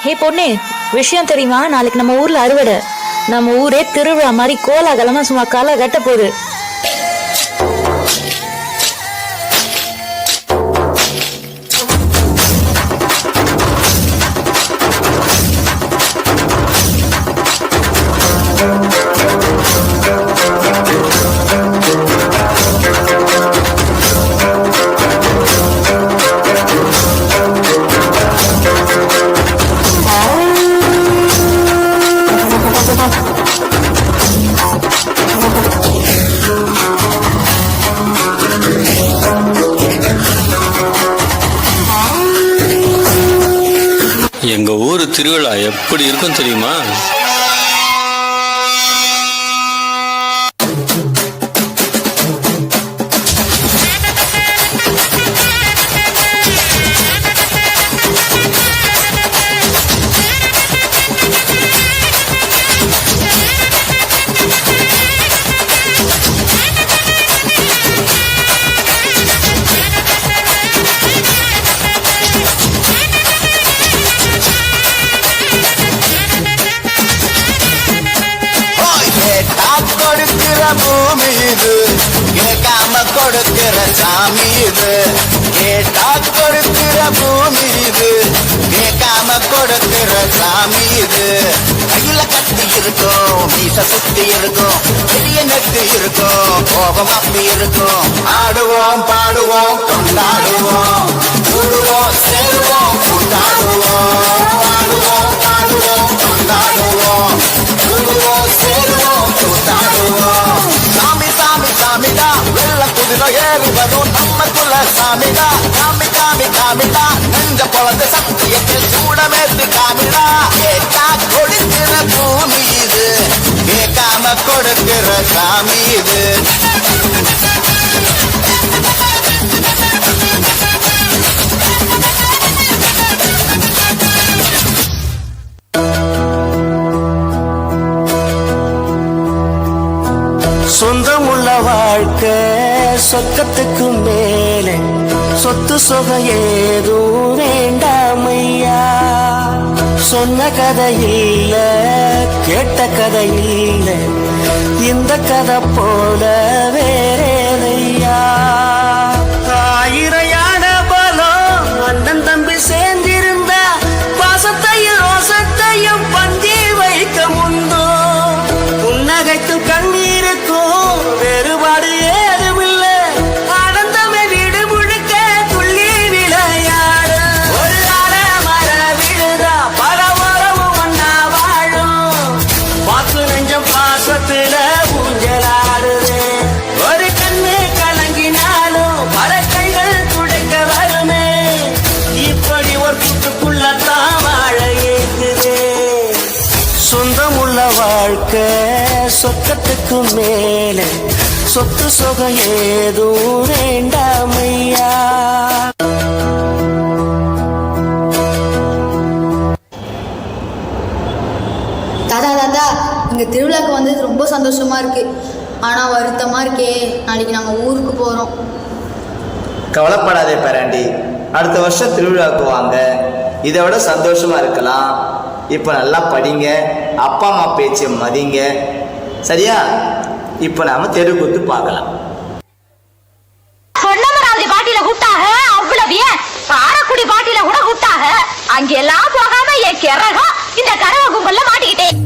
ஹே பொண்ணு, விஷயம் தெரியுமா? நாளைக்கு நம்ம ஊர்ல அறுவடை. நம்ம ஊரே திருவிழா மாதிரி கோலாகலமா சும்மா களை கட்ட போகுது. எங்க ஊர் திருவிழா எப்படி இருக்கும் தெரியுமா? பூமி இது, கேட்காம கொடுக்கிற சாமி இது. கேட்டா கொடுக்கிற பூமி இது, கேட்காம கொடுக்கிற சாமி இது. கையில கத்தி இருக்கும், மீச சுத்தி இருக்கும், பெரிய நெட்டு இருக்கும், கோபம் அப்படி இருக்கும். ஆடுவோம் பாடுவோம் கொண்டாடுவோம், கூடுவோம் சேருவோம் கொண்டாடுவோம். ஆடுவோம் பாடுவோம் கொண்டாடுவோம், கூடுவோம் சேருவோம் கொண்டாடுவோம். சாமி சாமி சாமிடா, வெள்ள குதிரை ஏறி வரும் நம்ம குல சாமிடா. காமி காமி காமிடா, நெஞ்ச பொழந்த சத்தியத்தில் சூடமேத்து காமிடா. கேட்டா கொடுக்கிற பூமி இது, கேட்காம கொடுக்கிற சாமி இது. சொந்தமுள்ள வாழ்க்கை சொர்க்கத்துக்கு மேலே, சொத்து சொகை ஏதும் வேண்டாமையா. சொன்ன கதை இல்ல, கேட்ட கதை இல்ல, இந்த கதை போல வேறேதையா. ஆயிரையான பலம் அண்ணன் தம்பி சேர்ந்திருந்தா, பாசத்தையும் ரோசத்தையும் பந்தி வைக்க முந்தோ. புன்னகைத்தும் கண்ணீருக்கும் வேறுபாடு ஏதுமில்ல, ஆனந்தமே வீடு முழுக்க துள்ளி விளையாடு. ஒரு அற மர விழுதா பல உறவும் ஒன்னா வாழும், பாக்கு நெஞ்சம் பாசத்துல ஊஞ்சலாடுது. ஒரு கண்ணு கலங்கினாலும் பல கைகள் துடைக்க வருமே, இப்படி ஒரு கூட்டுக்குள்ளத்தான் வாழ ஏக்குது. சொந்தமுள்ள வாழ்க்கை சொர்க்கத்துக்கு மேலே, சொத்து சொகை ஏதும் வேண்டாமையா. தாத்தா தாத்தா, இங்கே திருவிழாக்கு வந்தது ரொம்ப சந்தோஷமா இருக்கு. ஆனால் வருத்தமாக இருக்கே, நாளைக்கு நாங்கள் ஊருக்கு போகிறோம். கவலைப்படாதே பேராண்டி, அடுத்த வருஷம் திருவிழாவுக்கு வாங்க, இதை விட சந்தோஷமா இருக்கலாம். இப்போ நல்லா படிங்க, அப்பா அம்மா பேச்சை மதிங்க, சரியா? இப்போ நாம தெருக்கூத்து பார்க்கலாம். பொன்னமராவதி பாட்டியில கூட்டாக அவ்வளவு, காரக்குடி பாட்டியில கூட கூட்டாக, அங்கெல்லாம் போகாம என் கிறகம் இந்த கரவ கும்பல்ல மாட்டிக்கிட்டேன்.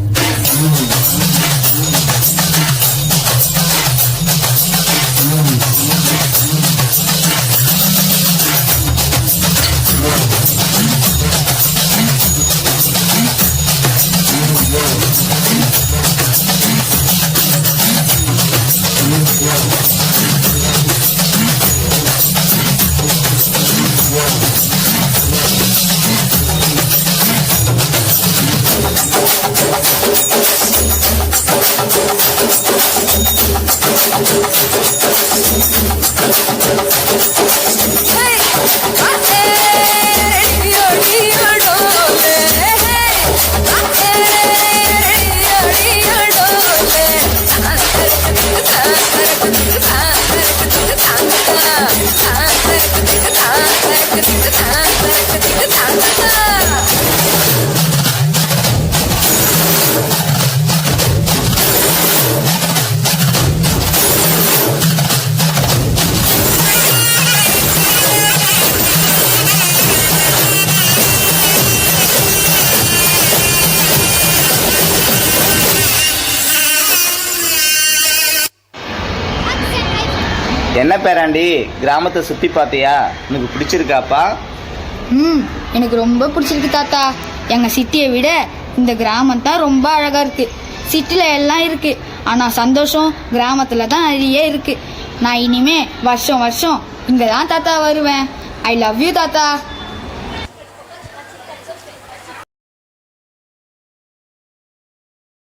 என்ன பேராண்டி, கிராமத்தை சுத்தி பார்த்தியா? உனக்கு பிடிச்சிருக்காப்பா? எனக்கு ரொம்ப பிடிச்சிருக்கு தாத்தா. எங்க சிட்டியை விட இந்த கிராமம் தான் ரொம்ப அழகா இருக்கு. சிட்டில எல்லாம் இருக்கு, ஆனா சந்தோஷம் கிராமத்துல தான் நிறைய இருக்கு. நான் இனிமே வருஷம் வருஷம் இங்க தான் தாத்தா வருவேன். ஐ லவ் யூ தாத்தா.